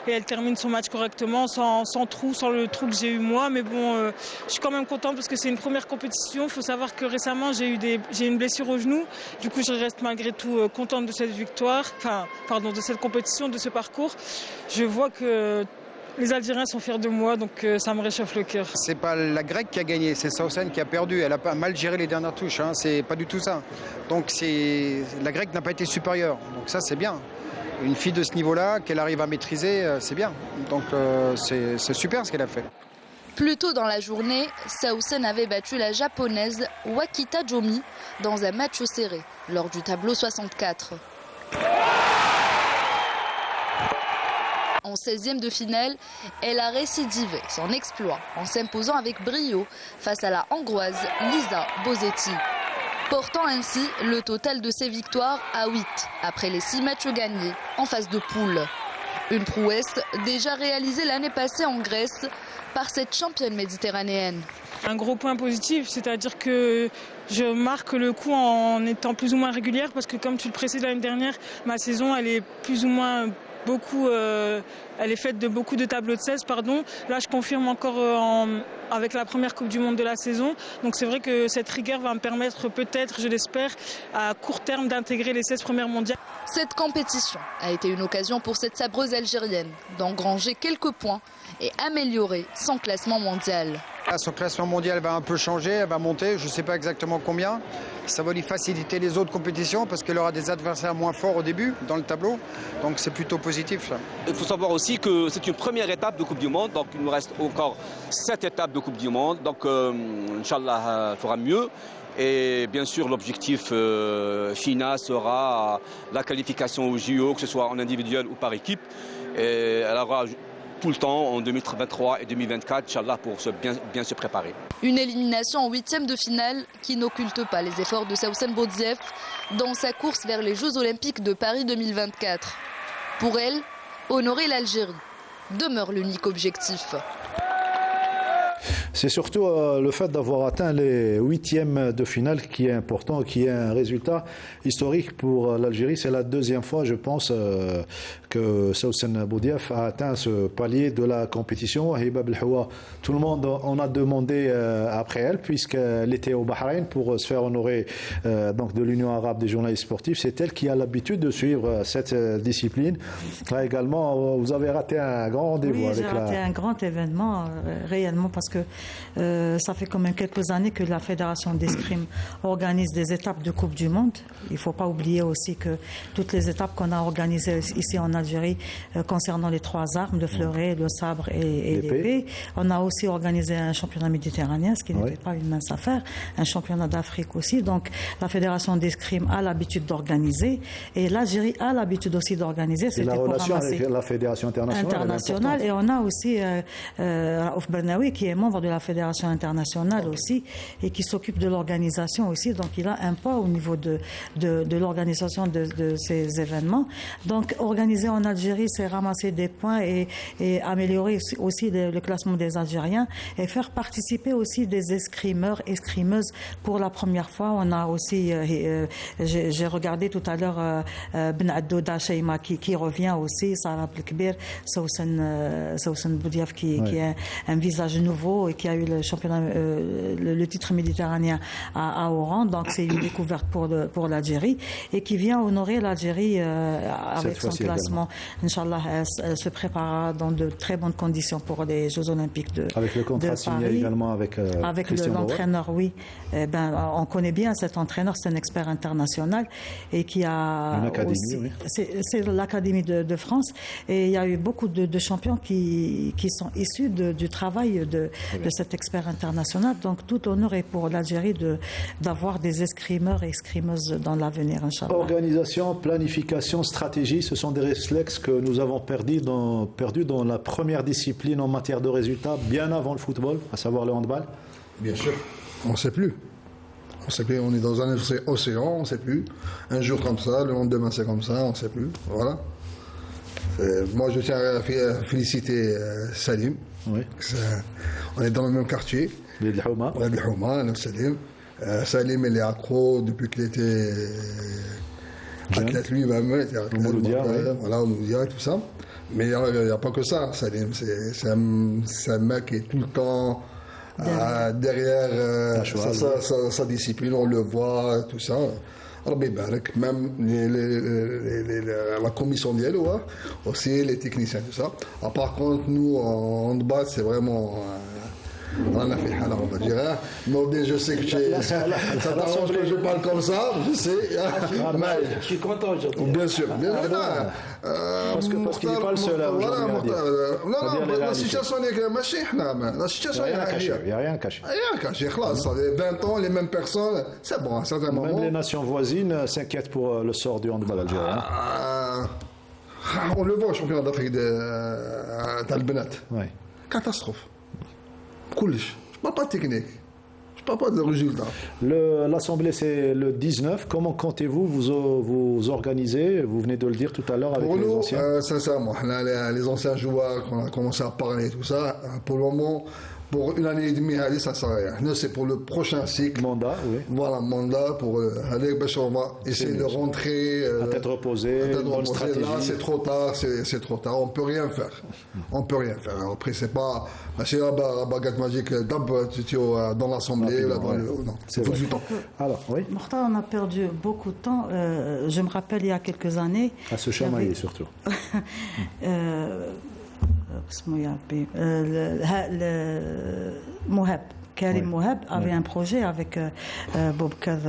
elle termine son match correctement, sans le trou que j'ai eu moi. Mais bon, je suis quand même contente parce que c'est une première compétition. Il faut savoir que récemment, j'ai une blessure au genou. Du coup, je reste malgré tout contente de cette victoire, de cette compétition, de ce parcours. Je vois que les Algériens sont fiers de moi, donc ça me réchauffe le cœur. C'est pas la Grecque qui a gagné, c'est Soussen qui a perdu. Elle a pas mal géré les dernières touches, hein. C'est pas du tout ça. Donc la Grecque n'a pas été supérieure. Donc ça, c'est bien. Une fille de ce niveau-là, qu'elle arrive à maîtriser, c'est bien. Donc c'est super ce qu'elle a fait. Plus tôt dans la journée, Soussen avait battu la japonaise Wakita Jomi dans un match serré, lors du tableau 64. En 16e de finale, elle a récidivé son exploit en s'imposant avec brio face à la Hongroise Lisa Bozetti, portant ainsi le total de ses victoires à 8 après les 6 matchs gagnés en phase de poule. Une prouesse déjà réalisée l'année passée en Grèce par cette championne méditerranéenne. Un gros point positif, c'est-à-dire que je marque le coup en étant plus ou moins régulière parce que comme tu le précises l'année dernière, ma saison elle est plus ou moins elle est faite de beaucoup de tableaux de 16, Là, je confirme encore avec la première Coupe du Monde de la saison. Donc c'est vrai que cette rigueur va me permettre peut-être, je l'espère, à court terme d'intégrer les 16 premières mondiales. Cette compétition a été une occasion pour cette sabreuse algérienne d'engranger quelques points et améliorer son classement mondial. Son classement mondial va un peu changer, elle va monter, je ne sais pas exactement combien. Ça va lui faciliter les autres compétitions parce qu'elle aura des adversaires moins forts au début dans le tableau. Donc c'est plutôt positif ça. Il faut savoir aussi que c'est une première étape de Coupe du Monde. Donc il nous reste encore 7 étapes de Coupe du Monde. Donc Inch'Allah, elle fera mieux. Et bien sûr, l'objectif final sera la qualification au JO, que ce soit en individuel ou par équipe. Et elle aura tout le temps en 2023 et 2024, Inch'Allah, pour bien se préparer. Une élimination en 8e de finale qui n'occulte pas les efforts de Soussen Boudiaf dans sa course vers les Jeux Olympiques de Paris 2024. Pour elle, honorer l'Algérie demeure l'unique objectif. C'est surtout le fait d'avoir atteint les 8e de finale qui est important, qui est un résultat historique pour l'Algérie. C'est la deuxième fois, je pense, que Soussen Boudiaf a atteint ce palier de la compétition. Hiba Belhoua, tout le monde en a demandé après elle, puisqu'elle était au Bahreïn pour se faire honorer donc de l'Union arabe des journalistes sportifs. C'est elle qui a l'habitude de suivre cette discipline. Là également, vous avez raté un grand rendez-vous. Oui, avec j'ai raté un grand événement, réellement, parce que ça fait quand même quelques années que la Fédération d'escrime organise des étapes de Coupe du Monde. Il ne faut pas oublier aussi que toutes les étapes qu'on a organisées ici en Algérie concernant les 3 armes, le fleuret, le sabre et l'épée. On a aussi organisé un championnat méditerranéen, ce qui n'était pas une mince affaire, un championnat d'Afrique aussi. Donc la Fédération d'escrime a l'habitude d'organiser et l'Algérie a l'habitude aussi d'organiser. C'est la relation avec la Fédération internationale. Et on a aussi Raouf Bernaoui qui est membre de la Fédération internationale aussi et qui s'occupe de l'organisation aussi. Donc il a un poids au niveau de l'organisation de ces événements. Donc organiser en Algérie, c'est ramasser des points et améliorer aussi le classement des Algériens et faire participer aussi des escrimeurs, escrimeuses pour la première fois. On a aussi, j'ai regardé tout à l'heure Ben Addouda Sheima qui revient aussi, Sarah Belkbir, Soussen Boudiaf qui est un visage nouveau et qui a eu le championnat, le titre méditerranéen à Oran. Donc c'est une découverte pour l'Algérie et qui vient honorer l'Algérie avec son classement. Inch'Allah, elle se prépare dans de très bonnes conditions pour les Jeux Olympiques de Paris. Avec le contrat signé également avec l'entraîneur, oui. On connaît bien cet entraîneur, c'est un expert international et qui a une académie, aussi, oui. C'est l'Académie de France et il y a eu beaucoup de champions qui sont issus du travail de cet expert international. Donc tout honneur est pour l'Algérie d'avoir des escrimeurs et escrimeuses dans l'avenir, Inch'Allah. Organisation, planification, stratégie, ce sont des réflexes que nous avons perdus dans la première discipline en matière de résultats, bien avant le football, à savoir le handball. Bien sûr, on ne sait plus. On sait plus, on est dans un océan, on ne sait plus. Un jour comme ça, le lendemain c'est comme ça, on ne sait plus. Voilà. Moi je tiens à féliciter Salim. Oui. On est dans le même quartier. Bled Houma. Bled Houma, Salim. Salim il est accro depuis qu'il était athlète lui-même, il était athlète, voilà, au Mouloudia et tout ça. Mais il n'y a pas que ça, Salim. C'est un mec qui est tout le temps derrière sa discipline, on le voit, tout ça. Même la commission d'elle, aussi les techniciens, tout ça. Par contre, nous, en handball, c'est vraiment... on a fait halal, on va dire. Mais je sais que ça t'arrange que je parle comme ça, je sais. Je suis content aujourd'hui. Bien sûr. Parce qu'il n'est pas le seul à aujourd'hui. Non, la situation est que la situation est il n'y a rien caché. Rien caché. Ça fait 20 ans, les mêmes personnes, c'est bon, à un certain moment. Même les nations voisines s'inquiètent pour le sort du handball algérien. On le voit au championnat d'Afrique d'Albenat. Catastrophe. Je ne parle pas de technique, je ne parle pas de résultat. L'Assemblée, c'est le 19. Comment comptez-vous vous organiser? Vous venez de le dire tout à l'heure avec les anciens. Pour nous, sincèrement, les anciens joueurs, qu'on a commencé à parler, tout ça, pour le moment, pour une année et demie, ça ne sert à rien. Nous, c'est pour le prochain cycle. Mandat, oui. Voilà, mandat pour aller, on va essayer de rentrer. À tête reposée, bonne stratégie. Là, c'est trop tard, c'est trop tard. On ne peut rien faire. On ne peut rien faire. Après, c'est pas. C'est la baguette magique dans l'Assemblée, là, dans le. Non, c'est du temps. Alors, oui. Morta, on a perdu beaucoup de temps. Je me rappelle, il y a quelques années. À se chamailler, surtout. Mohab, Karim Mohab avait un projet avec Bobkar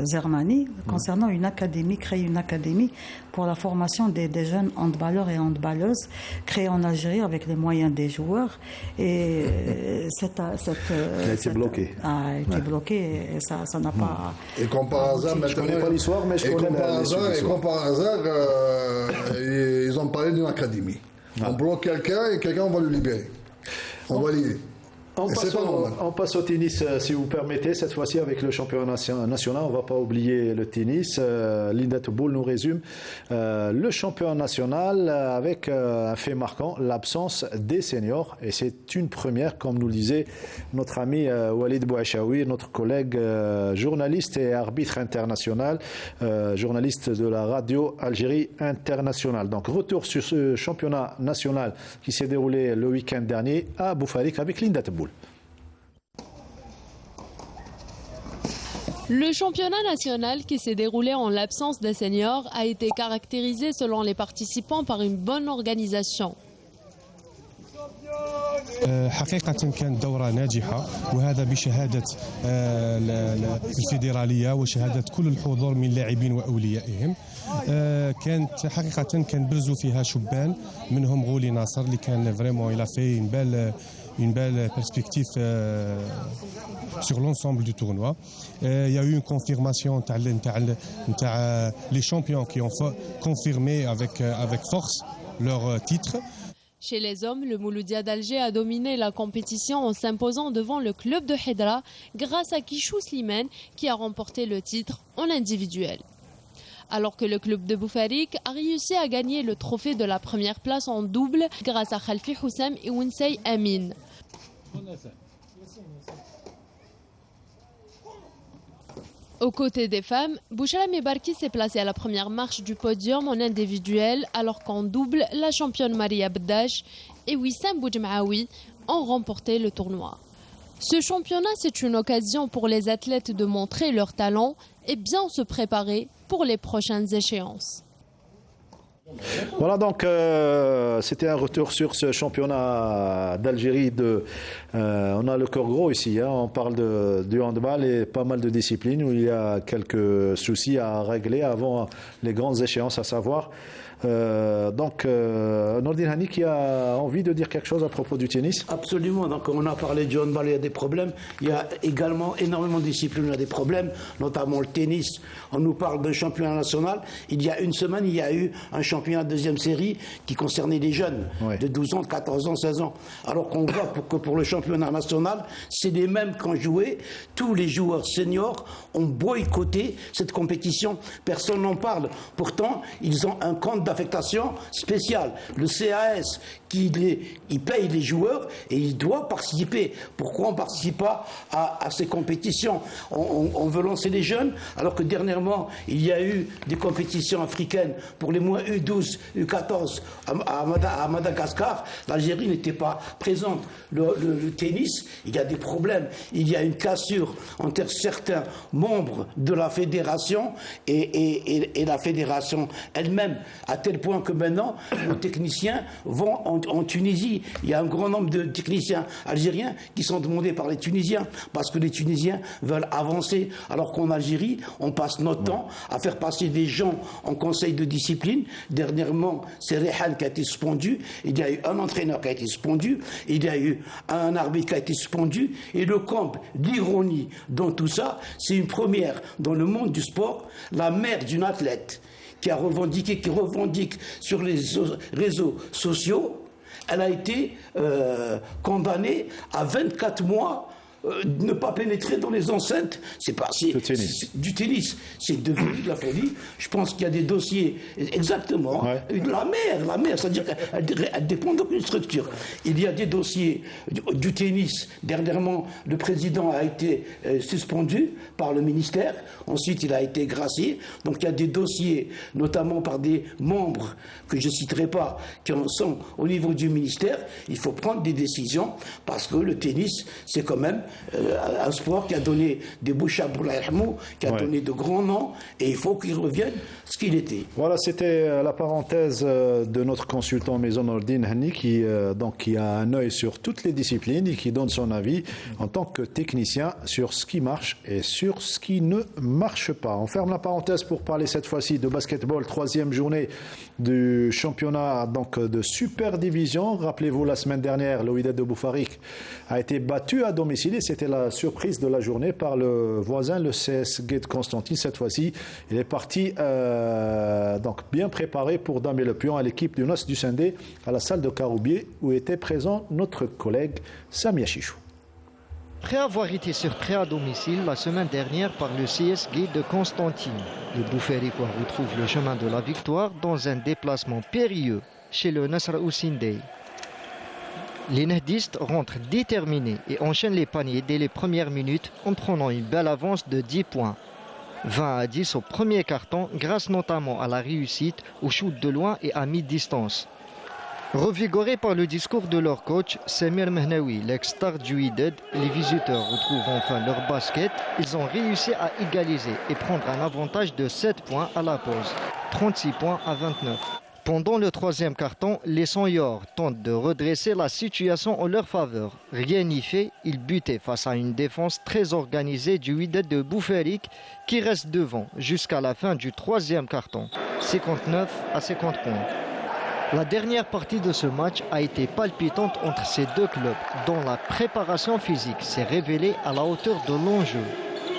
Zermani concernant une académie, créer une académie pour la formation des jeunes handballeurs et handballeuses créée en Algérie avec les moyens des joueurs. Et elle a été bloquée. A été bloquée et ça n'a pas. Et comme par hasard, je ne connais pas l'histoire, mais je connais comme par hasard, ils ont parlé d'une académie. On bloque quelqu'un et quelqu'un, on va le libérer. On va l'aider. On passe au tennis, si vous permettez, cette fois-ci avec le championnat national. On ne va pas oublier le tennis. Linda Touboul nous résume le championnat national avec un fait marquant, l'absence des seniors. Et c'est une première, comme nous le disait notre ami Walid Bouachaoui, notre collègue journaliste et arbitre international, journaliste de la radio Algérie Internationale. Donc retour sur ce championnat national qui s'est déroulé le week-end dernier à Boufarik avec Linda Touboul. Le championnat national qui s'est déroulé en l'absence des seniors a été caractérisé selon les participants par une bonne organisation. حقيقة كانت دورة ناجحة وهذا بشهادة الفيدرالية وشهادة كل الحضور من لاعبين وأوليائهم. كانت حقيقة كان برزوا فيها شبان منهم غولي ناصر اللي كان فريمون il a fait une belle perspective sur l'ensemble du tournoi. Il y a eu une confirmation les champions qui ont confirmé avec force leur titre. Chez les hommes, le Mouloudia d'Alger a dominé la compétition en s'imposant devant le club de Hedra grâce à Kishou Slimane qui a remporté le titre en individuel. Alors que le club de Boufarik a réussi à gagner le trophée de la première place en double grâce à Khalfi Houssam et Winsey Amin. Aux côtés des femmes, Bouchra Mebarki s'est placée à la première marche du podium en individuel, alors qu'en double, la championne Maria Bdash et Wissam Boudjmaoui ont remporté le tournoi. Ce championnat, c'est une occasion pour les athlètes de montrer leur talent et bien se préparer pour les prochaines échéances. Voilà donc, c'était un retour sur ce championnat d'Algérie. On a le cœur gros ici, hein, on parle du handball et pas mal de disciplines où il y a quelques soucis à régler avant les grandes échéances, à savoir. Nordine Hani qui a envie de dire quelque chose à propos du tennis. Absolument, donc on a parlé du handball, il y a des problèmes. Il y a également énormément de disciplines où il y a des problèmes, notamment le tennis. On nous parle d'un championnat national. Il y a une semaine, il y a eu un championnat de deuxième série qui concernait les jeunes de 12 ans, de 14 ans, 16 ans. Alors qu'on voit que pour le championnat national, c'est les mêmes qui ont joué. Tous les joueurs seniors ont boycotté cette compétition. Personne n'en parle. Pourtant, ils ont un compte d'affectation spéciale. Le CAS, il paye les joueurs et il doit participer. Pourquoi on ne participe pas à ces compétitions? On veut lancer les jeunes, alors que dernièrement, il y a eu des compétitions africaines pour les moins U12, U14 à Madagascar. L'Algérie n'était pas présente. Le tennis, il y a des problèmes. Il y a une cassure entre certains membres de la fédération et la fédération elle-même, à tel point que maintenant, nos techniciens vont en Tunisie. Il y a un grand nombre de techniciens algériens qui sont demandés par les Tunisiens, parce que les Tunisiens veulent avancer, alors qu'en Algérie, on passe notre temps à faire passer des gens en conseil de discipline. Dernièrement, c'est Rehan qui a été suspendu, il y a eu un entraîneur qui a été suspendu, il y a eu un arbitre qui a été suspendu, et le comble d'ironie dans tout ça, c'est une première dans le monde du sport. La mère d'une athlète qui revendique sur les réseaux sociaux, elle a été condamnée à 24 mois ne pas pénétrer dans les enceintes. Du tennis. C'est devenu de la folie. Je pense qu'il y a des dossiers, exactement. Ouais. La mère, c'est-à-dire qu'elle dépend d'aucune structure. Il y a des dossiers du tennis. Dernièrement, le président a été suspendu par le ministère. Ensuite, il a été gracié. Donc, il y a des dossiers, notamment par des membres que je ne citerai pas, qui en sont au niveau du ministère. Il faut prendre des décisions parce que le tennis, c'est quand même un sport qui a donné des bouches à Boulaïrmou, qui a donné de grands noms, et il faut qu'il revienne ce qu'il était. Voilà, c'était la parenthèse de notre consultant Maison Nordine Hani, qui a un œil sur toutes les disciplines et qui donne son avis en tant que technicien sur ce qui marche et sur ce qui ne marche pas. On ferme la parenthèse pour parler cette fois-ci de basketball, troisième journée du championnat de Super Division. Rappelez-vous, la semaine dernière, le Wydad de Boufarik a été battu à domicile et c'était la surprise de la journée par le voisin, le CSG de Constantine. Cette fois-ci, il est parti bien préparé pour damer le pion à l'équipe du NOS du Sindé à la salle de Caroubier où était présent notre collègue Samia Chichou. Après avoir été surpris à domicile la semaine dernière par le CSG de Constantine, les Bouféricois retrouvent le chemin de la victoire dans un déplacement périlleux chez le Nasr Oussindé. Les nordistes rentrent déterminés et enchaînent les paniers dès les premières minutes en prenant une belle avance de 10 points. 20-10 au premier carton grâce notamment à la réussite au shoot de loin et à mi-distance. Revigorés par le discours de leur coach, Samir Mehnaoui, l'ex-star du Wydad, les visiteurs retrouvent enfin leur basket. Ils ont réussi à égaliser et prendre un avantage de 7 points à la pause, 36 points à 29. Pendant le troisième carton, les Sanyors tentent de redresser la situation en leur faveur. Rien n'y fait, ils butaient face à une défense très organisée du Wydad de Boufarik qui reste devant jusqu'à la fin du troisième carton, 59 à 50 points. La dernière partie de ce match a été palpitante entre ces deux clubs, dont la préparation physique s'est révélée à la hauteur de l'enjeu.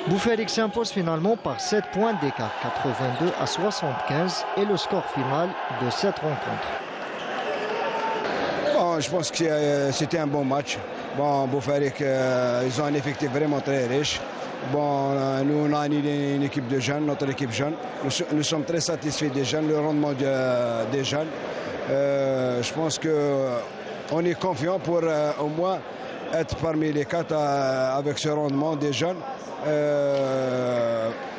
Boufarik s'impose finalement par 7 points d'écart, 82 à 75, et le score final de cette rencontre. Bon, je pense que c'était un bon match. Bon, Boufarik, ils ont un effectif vraiment très riche. Bon, nous, on a une équipe de jeunes, notre équipe jeune. Nous sommes très satisfaits des jeunes, le rendement des jeunes. Je pense qu'on est confiant pour au moins être parmi les 4 avec ce rendement des jeunes.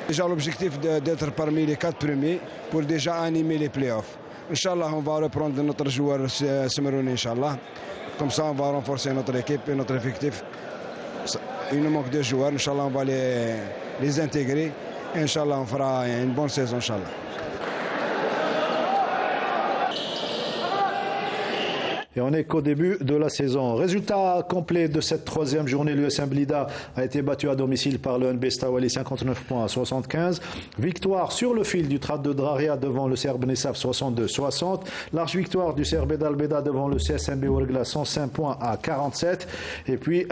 Déjà l'objectif d'être parmi les 4 premiers pour déjà animer les playoffs. Inch'Allah, on va reprendre notre joueur Semerouni, Inch'Allah. Comme ça, on va renforcer notre équipe et notre effectif Il nous manque 2 joueurs. Inch'Allah, on va les intégrer. Inch'Allah, on fera une bonne saison, Inch'Allah. Et on n'est qu'au début de la saison. Résultat complet de cette 3e journée, l'USM Blida a été battu à domicile par le NB Stawali 59 points à 75. Victoire sur le fil du Trad de Draria devant le CR Benessaf 62-60. Large victoire du CR Bedal Beda devant le CSMB Ouergla 105 points à 47. Et puis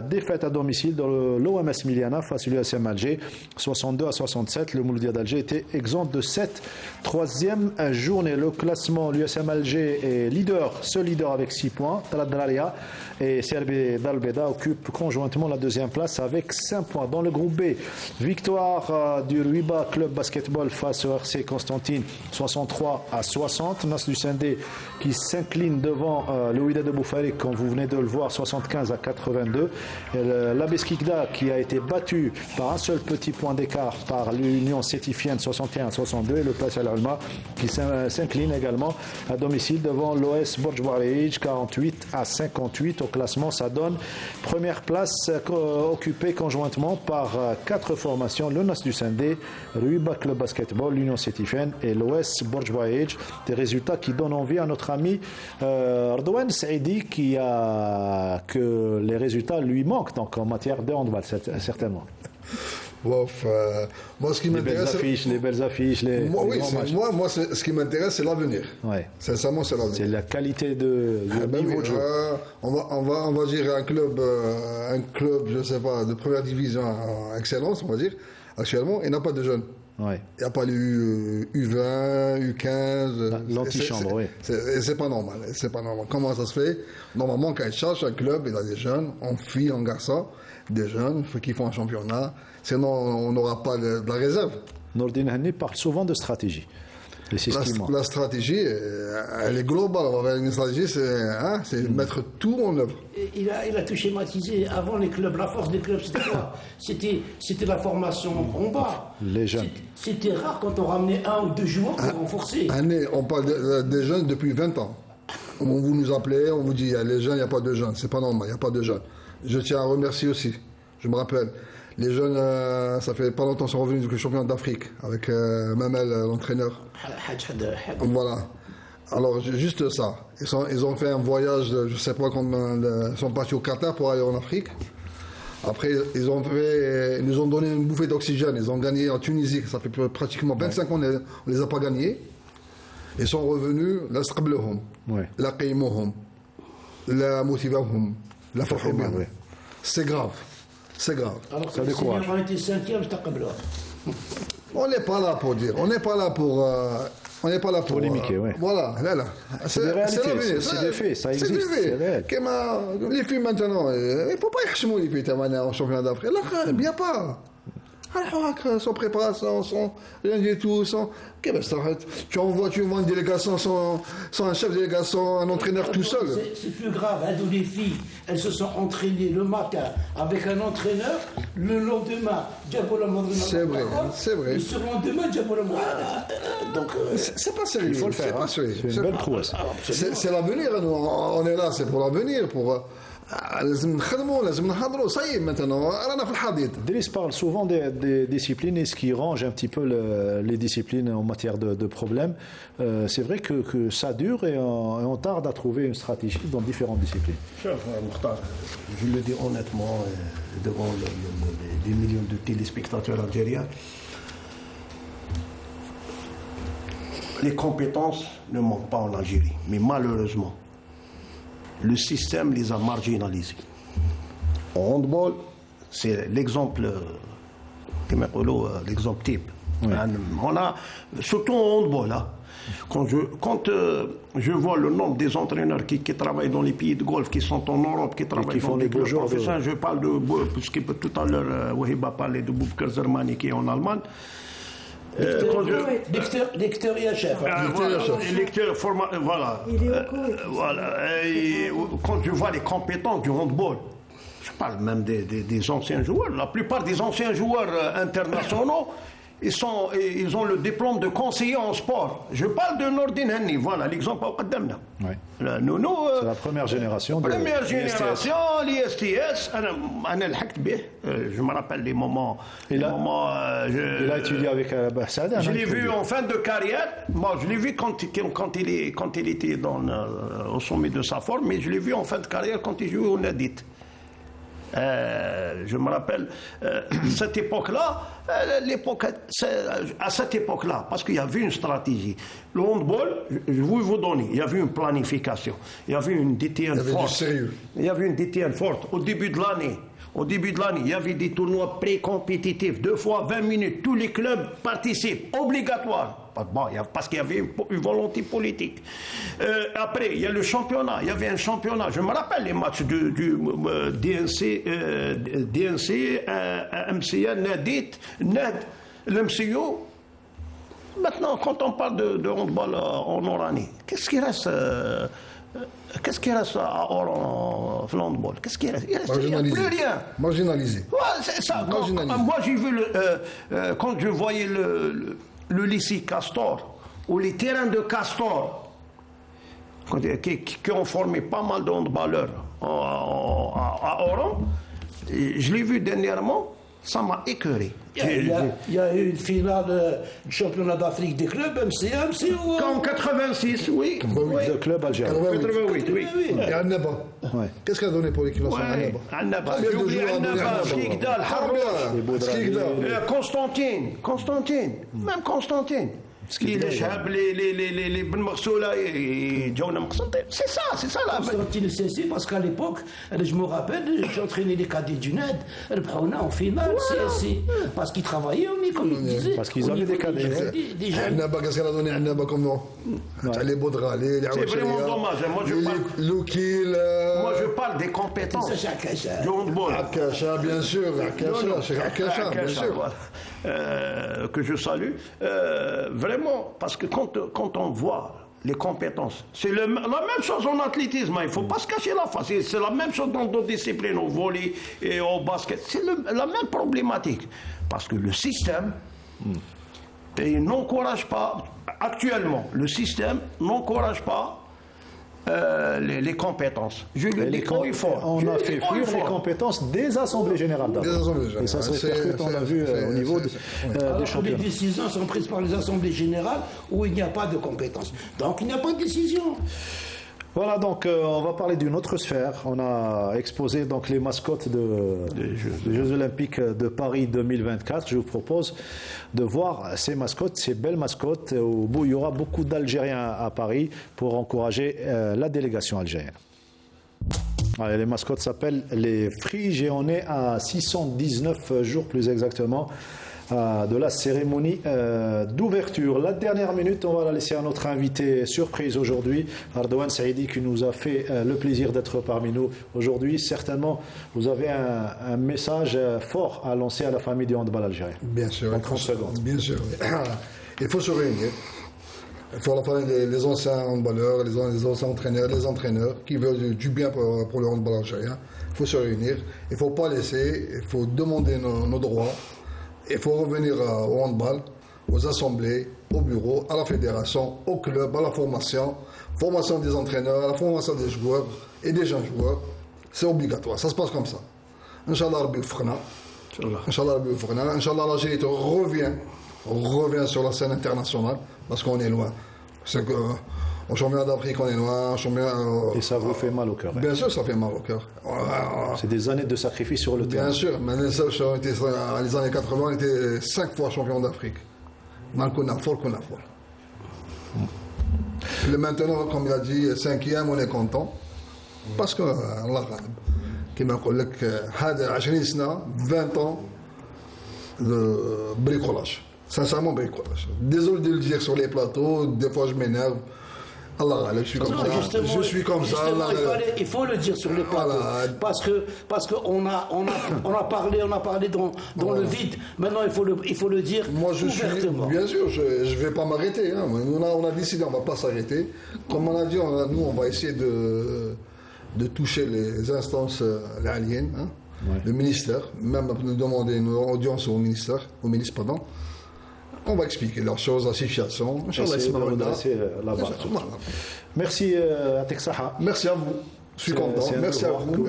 défaite à domicile dans l'OMS Miliana face à l'USM Alger 62-67. Le Mouloudia d'Alger était exempt de cette 3e journée. Le classement, l'USM Alger est seul leader avec 6 points. Trad Draria et CRB Dalbeda occupent conjointement la 2e place avec 5 points. Dans le groupe B, victoire du Ruiba Club Basketball face au RC Constantine 63-60. Nas du Sindé qui s'incline devant le Wydad de Boufarik, comme vous venez de le voir, 75-82. L'Abeskikda qui a été battu par un seul petit point d'écart par l'Union Sétifienne 61-62 et le Place Al Ulma qui s'incline également à domicile devant l'OS Borj Bouarij 48-58. Au classement, ça donne première place occupée conjointement par 4 formations, le Nas du Sindé, Ruiba Club Basketball, l'Union Sétifienne et l'OS Borj Bouarij. Des résultats qui donnent envie à notre ami Ardouane Saidi que les résultats lui manquent donc en matière de handball certainement. Moi, ce qui m'intéresse, les belles affiches, moi, ce qui m'intéresse, c'est l'avenir. Ouais. Sincèrement, c'est l'avenir. C'est la qualité de niveau de jeu. On va dire un club, je sais pas, de première division en excellence, on va dire. Actuellement, il n'y a pas de jeunes. Ouais. Il n'y a pas les U20, U15. L'antichambre, oui. C'est pas normal. C'est pas normal. Comment ça se fait? Normalement, quand il cherche un club, il a des jeunes, en filles, en garçons, des jeunes qui font un championnat. Sinon, on n'aura pas de la réserve. Nourdine Hanni parle souvent de stratégie. La stratégie, elle est globale. Une stratégie, c'est mettre tout en œuvre. Il a tout schématisé. Avant les clubs, la force des clubs, c'était quoi? C'était la formation en bas. Les jeunes. C'était rare quand on ramenait 1 ou 2 joueurs pour renforcer. On parle des jeunes depuis 20 ans. Vous nous appelez, on vous dit, les jeunes, il n'y a pas de jeunes. C'est pas normal, il n'y a pas de jeunes. Je tiens à remercier aussi. Je me rappelle. Les jeunes, ça fait pas longtemps, sont revenus du championnat d'Afrique avec Mamel, l'entraîneur. Voilà. Alors, juste ça. Ils ont fait un voyage, je sais pas combien, ils sont partis au Qatar pour aller en Afrique. Après, ils nous ont donné une bouffée d'oxygène. Ils ont gagné en Tunisie. Ça fait pratiquement 25 ans qu'on les a pas gagnés. Ils sont revenus, la sqablehum, la qiymuhum, la motivahum, la farhouhum. C'est grave. C'est grave. Alors que si on a été 5e, on n'est pas là pour dire. On n'est pas là pour. On n'est pas là pour polémiquer, Voilà, là. C'est des réalités, c'est des faits, ça existe. C'est des faits. Les filles maintenant, il ne faut pas y acheter les filles en championnat d'Afrique. Là, il n'y a pas. Sans préparation, sans rien du tout, sans. Tu envoies une délégation sans un chef de délégation, un entraîneur tout seul. C'est plus grave, d'où les filles, elles se sont entraînées le matin avec un entraîneur, le lendemain, c'est vrai, c'est vrai. Le surlendemain, donc c'est pas sérieux. Il faut le faire. C'est une belle prouesse. C'est l'avenir, on est là, c'est pour l'avenir, pour. Driss parle souvent des disciplines et ce qui range un petit peu les disciplines en matière de problèmes. C'est vrai que ça dure et on tarde à trouver une stratégie dans différentes disciplines. Je le dis honnêtement devant des millions de téléspectateurs algériens. Les compétences ne manquent pas en Algérie, mais malheureusement, le système les a marginalisés. En handball, c'est l'exemple type. Oui. On a, surtout en handball, quand je vois le nombre des entraîneurs qui travaillent dans les pays de golf, qui sont en Europe, qui travaillent dans les clubs professionnels, je parle puisque tout à l'heure, Wahiba parlait de Boufker Zermani qui est en Allemagne. Lecteur et chef. Voilà. Et quand je vois les compétences du handball, je parle même des anciens joueurs. La plupart des anciens joueurs internationaux, ils ont le diplôme de conseiller en sport. Je parle de Nordin Henni, voilà l'exemple au Qaddamna. C'est la première génération de l'ISTS. Je me rappelle les moments. Il a étudié avec Saada. Je l'ai vu en fin de carrière. Moi, je l'ai vu quand il était au sommet de sa forme, mais je l'ai vu en fin de carrière quand il jouait au Nadit. Je me rappelle cette époque-là, à cette époque-là, parce qu'il y avait une stratégie. Le handball, je vais vous donner, il y avait une planification, il y avait une DTN forte. Il y avait une DTN forte au début de l'année. Au début de l'année, il y avait des tournois pré-compétitifs, 2 fois 20 minutes. Tous les clubs participent, obligatoire. Bon, parce qu'il y avait une volonté politique. Après, il y a le championnat. Il y avait un championnat. Je me rappelle les matchs du DNC, MCA, Nadit, NAD, l'MCO. Maintenant, quand on parle de handball en Oranie, qu'est-ce qui reste à Oran, en handball? Qu'est-ce qui reste? Il reste plus rien. Marginalisé. Ouais, c'est ça. Moi, j'ai vu, quand je voyais le lycée Castor, ou les terrains de Castor, qui ont formé pas mal de handballeurs à Oran, je l'ai vu dernièrement, ça m'a écœuré. Il y a eu une finale du championnat d'Afrique des clubs, MCA, en 86, oui. 88 de club algérien. 88, oui. Et Annaba. Qu'est-ce qu'elle a donné pour l'équipe nationale Annaba. J'ai oublié Annaba, Skikdal, Constantine. Même Constantine. Les Ben Marsoula et John Mqsante, c'est ça là. Constantine CSC, parce qu'à l'époque, je me rappelle, j'entraînais les cadets du NED, on a en finale CSC, parce qu'ils travaillaient, comme ils disaient. Parce qu'ils avaient des cadets. Annaba, qu'est-ce qu'elle a donné Annaba comme nom? Les Baudra, les c'est vraiment dommage. Moi, je parle des compétences. Akacha, bien sûr. Akacha, bien sûr. Que je salue. Vraiment, parce que quand on voit les compétences, c'est la même chose en athlétisme, il ne faut pas se cacher la face, c'est la même chose dans d'autres disciplines, au volley et au basket, c'est la même problématique. Parce que le système n'encourage pas, actuellement, le système n'encourage pas les compétences. Je le dis haut et fort. On a fait fuir les compétences des assemblées générales. Et ça se répercute, on l'a vu au niveau des championnats. Les décisions sont prises par les assemblées générales où il n'y a pas de compétences. Donc il n'y a pas de décision. Voilà, donc on va parler d'une autre sphère. On a exposé donc les mascottes des Jeux Olympiques de Paris 2024. Je vous propose de voir ces mascottes, ces belles mascottes, où il y aura beaucoup d'Algériens à Paris pour encourager la délégation algérienne. Alors, les mascottes s'appellent les Frigéonnais à 619 jours plus exactement de la cérémonie d'ouverture. La dernière minute, on va la laisser à notre invité surprise aujourd'hui, Ardouane Saïdi, qui nous a fait le plaisir d'être parmi nous aujourd'hui. Certainement, vous avez un message fort à lancer à la famille du handball algérien. Bien sûr. En 30 secondes. Bien sûr. Il faut se réunir. Il faut les anciens handballeurs, les anciens entraîneurs, les entraîneurs qui veulent du bien pour le handball algérien. Il faut se réunir. Il ne faut pas laisser. Il faut demander nos droits. Il faut revenir au handball, aux assemblées, au bureau, à la fédération, au club, à la formation des entraîneurs, à la formation des joueurs et des jeunes joueurs. C'est obligatoire, ça se passe comme ça. Inch'Allah, Rabbi Fkhna. Inch'Allah, l'Algérie revient sur la scène internationale parce qu'on est loin. C'est que au championnat d'Afrique, on est loin. Et ça vous fait mal au cœur. Bien sûr, ça fait mal au cœur. C'est des années de sacrifice sur le terrain. Bien sûr, mais les années 80, on était 5 fois champion d'Afrique. Maintenant, comme il a dit, 5e, on est content. Parce que, Allah, comme je dis, 20 ans de bricolage. Sincèrement, bricolage. Désolé de le dire sur les plateaux, des fois je m'énerve. Allah, je suis comme ça. Je suis comme ça. Il faut le dire sur les plateaux. Parce qu'on a parlé dans le vide. Maintenant, il faut le dire ouvertement. Bien sûr, je ne vais pas m'arrêter. Hein. On a décidé, on ne va pas s'arrêter. Comme on a dit, nous, on va essayer de toucher les instances aliéniennes, hein, le ministère, même nous demander une audience au ministre, pardon. on va expliquer leurs choses, la situation. Inch'Allah, c'est la base. Merci à Texaha. Merci à vous. Je suis content. Merci à vous.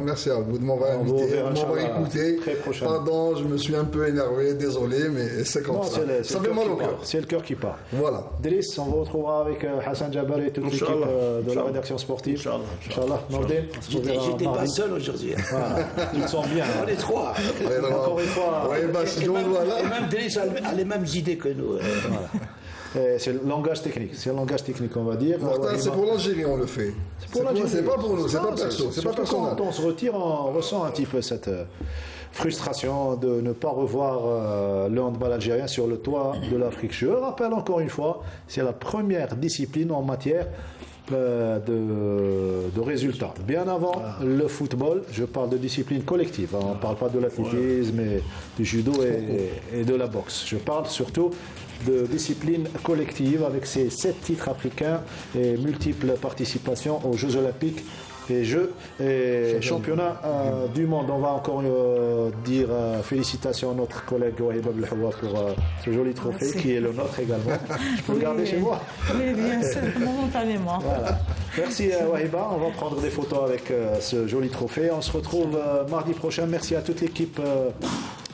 Merci à vous de m'avoir invité, de m'avoir écouté. Pardon, je me suis un peu énervé, désolé, mais c'est comme ça. Ça fait mal au cœur. C'est le cœur qui part. Voilà. Driss, on vous retrouvera avec Hassan Jabbar et toute l'équipe de la rédaction sportive. Inch'Allah. J'étais pas seul aujourd'hui. Ils sont bien. On est trois. Encore une fois. Et même Driss a les mêmes idées que nous. C'est le langage technique. C'est le langage technique, on va dire. C'est pour l'Algérie, on le fait. C'est pas pour nous, c'est pas perso. C'est pas personnel. Quand on se retire, on ressent un petit peu cette frustration de ne pas revoir le handball algérien sur le toit de l'Afrique. Je rappelle encore une fois, c'est la première discipline en matière de résultats. Bien avant le football, je parle de discipline collective. On ne parle pas de l'athlétisme, du judo et de la boxe. Je parle surtout de discipline collective avec ses 7 titres africains et multiples participations aux Jeux Olympiques et Jeux et Championnats du monde. On va encore dire félicitations à notre collègue Wahib Abdelhawa pour ce joli trophée. Merci. Qui est le nôtre également. Je peux le garder chez moi. Oui, bien sûr, momentanément. Voilà. Merci Wahiba, on va prendre des photos avec ce joli trophée. On se retrouve mardi prochain. Merci à toute l'équipe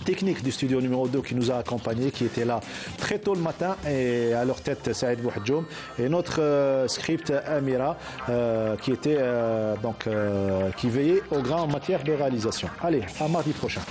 technique du studio numéro 2 qui nous a accompagnés, qui était là très tôt le matin, et à leur tête Saïd Bouhadjoum et notre script Amira qui était qui veillait au grand en matière de réalisation. Allez, à mardi prochain.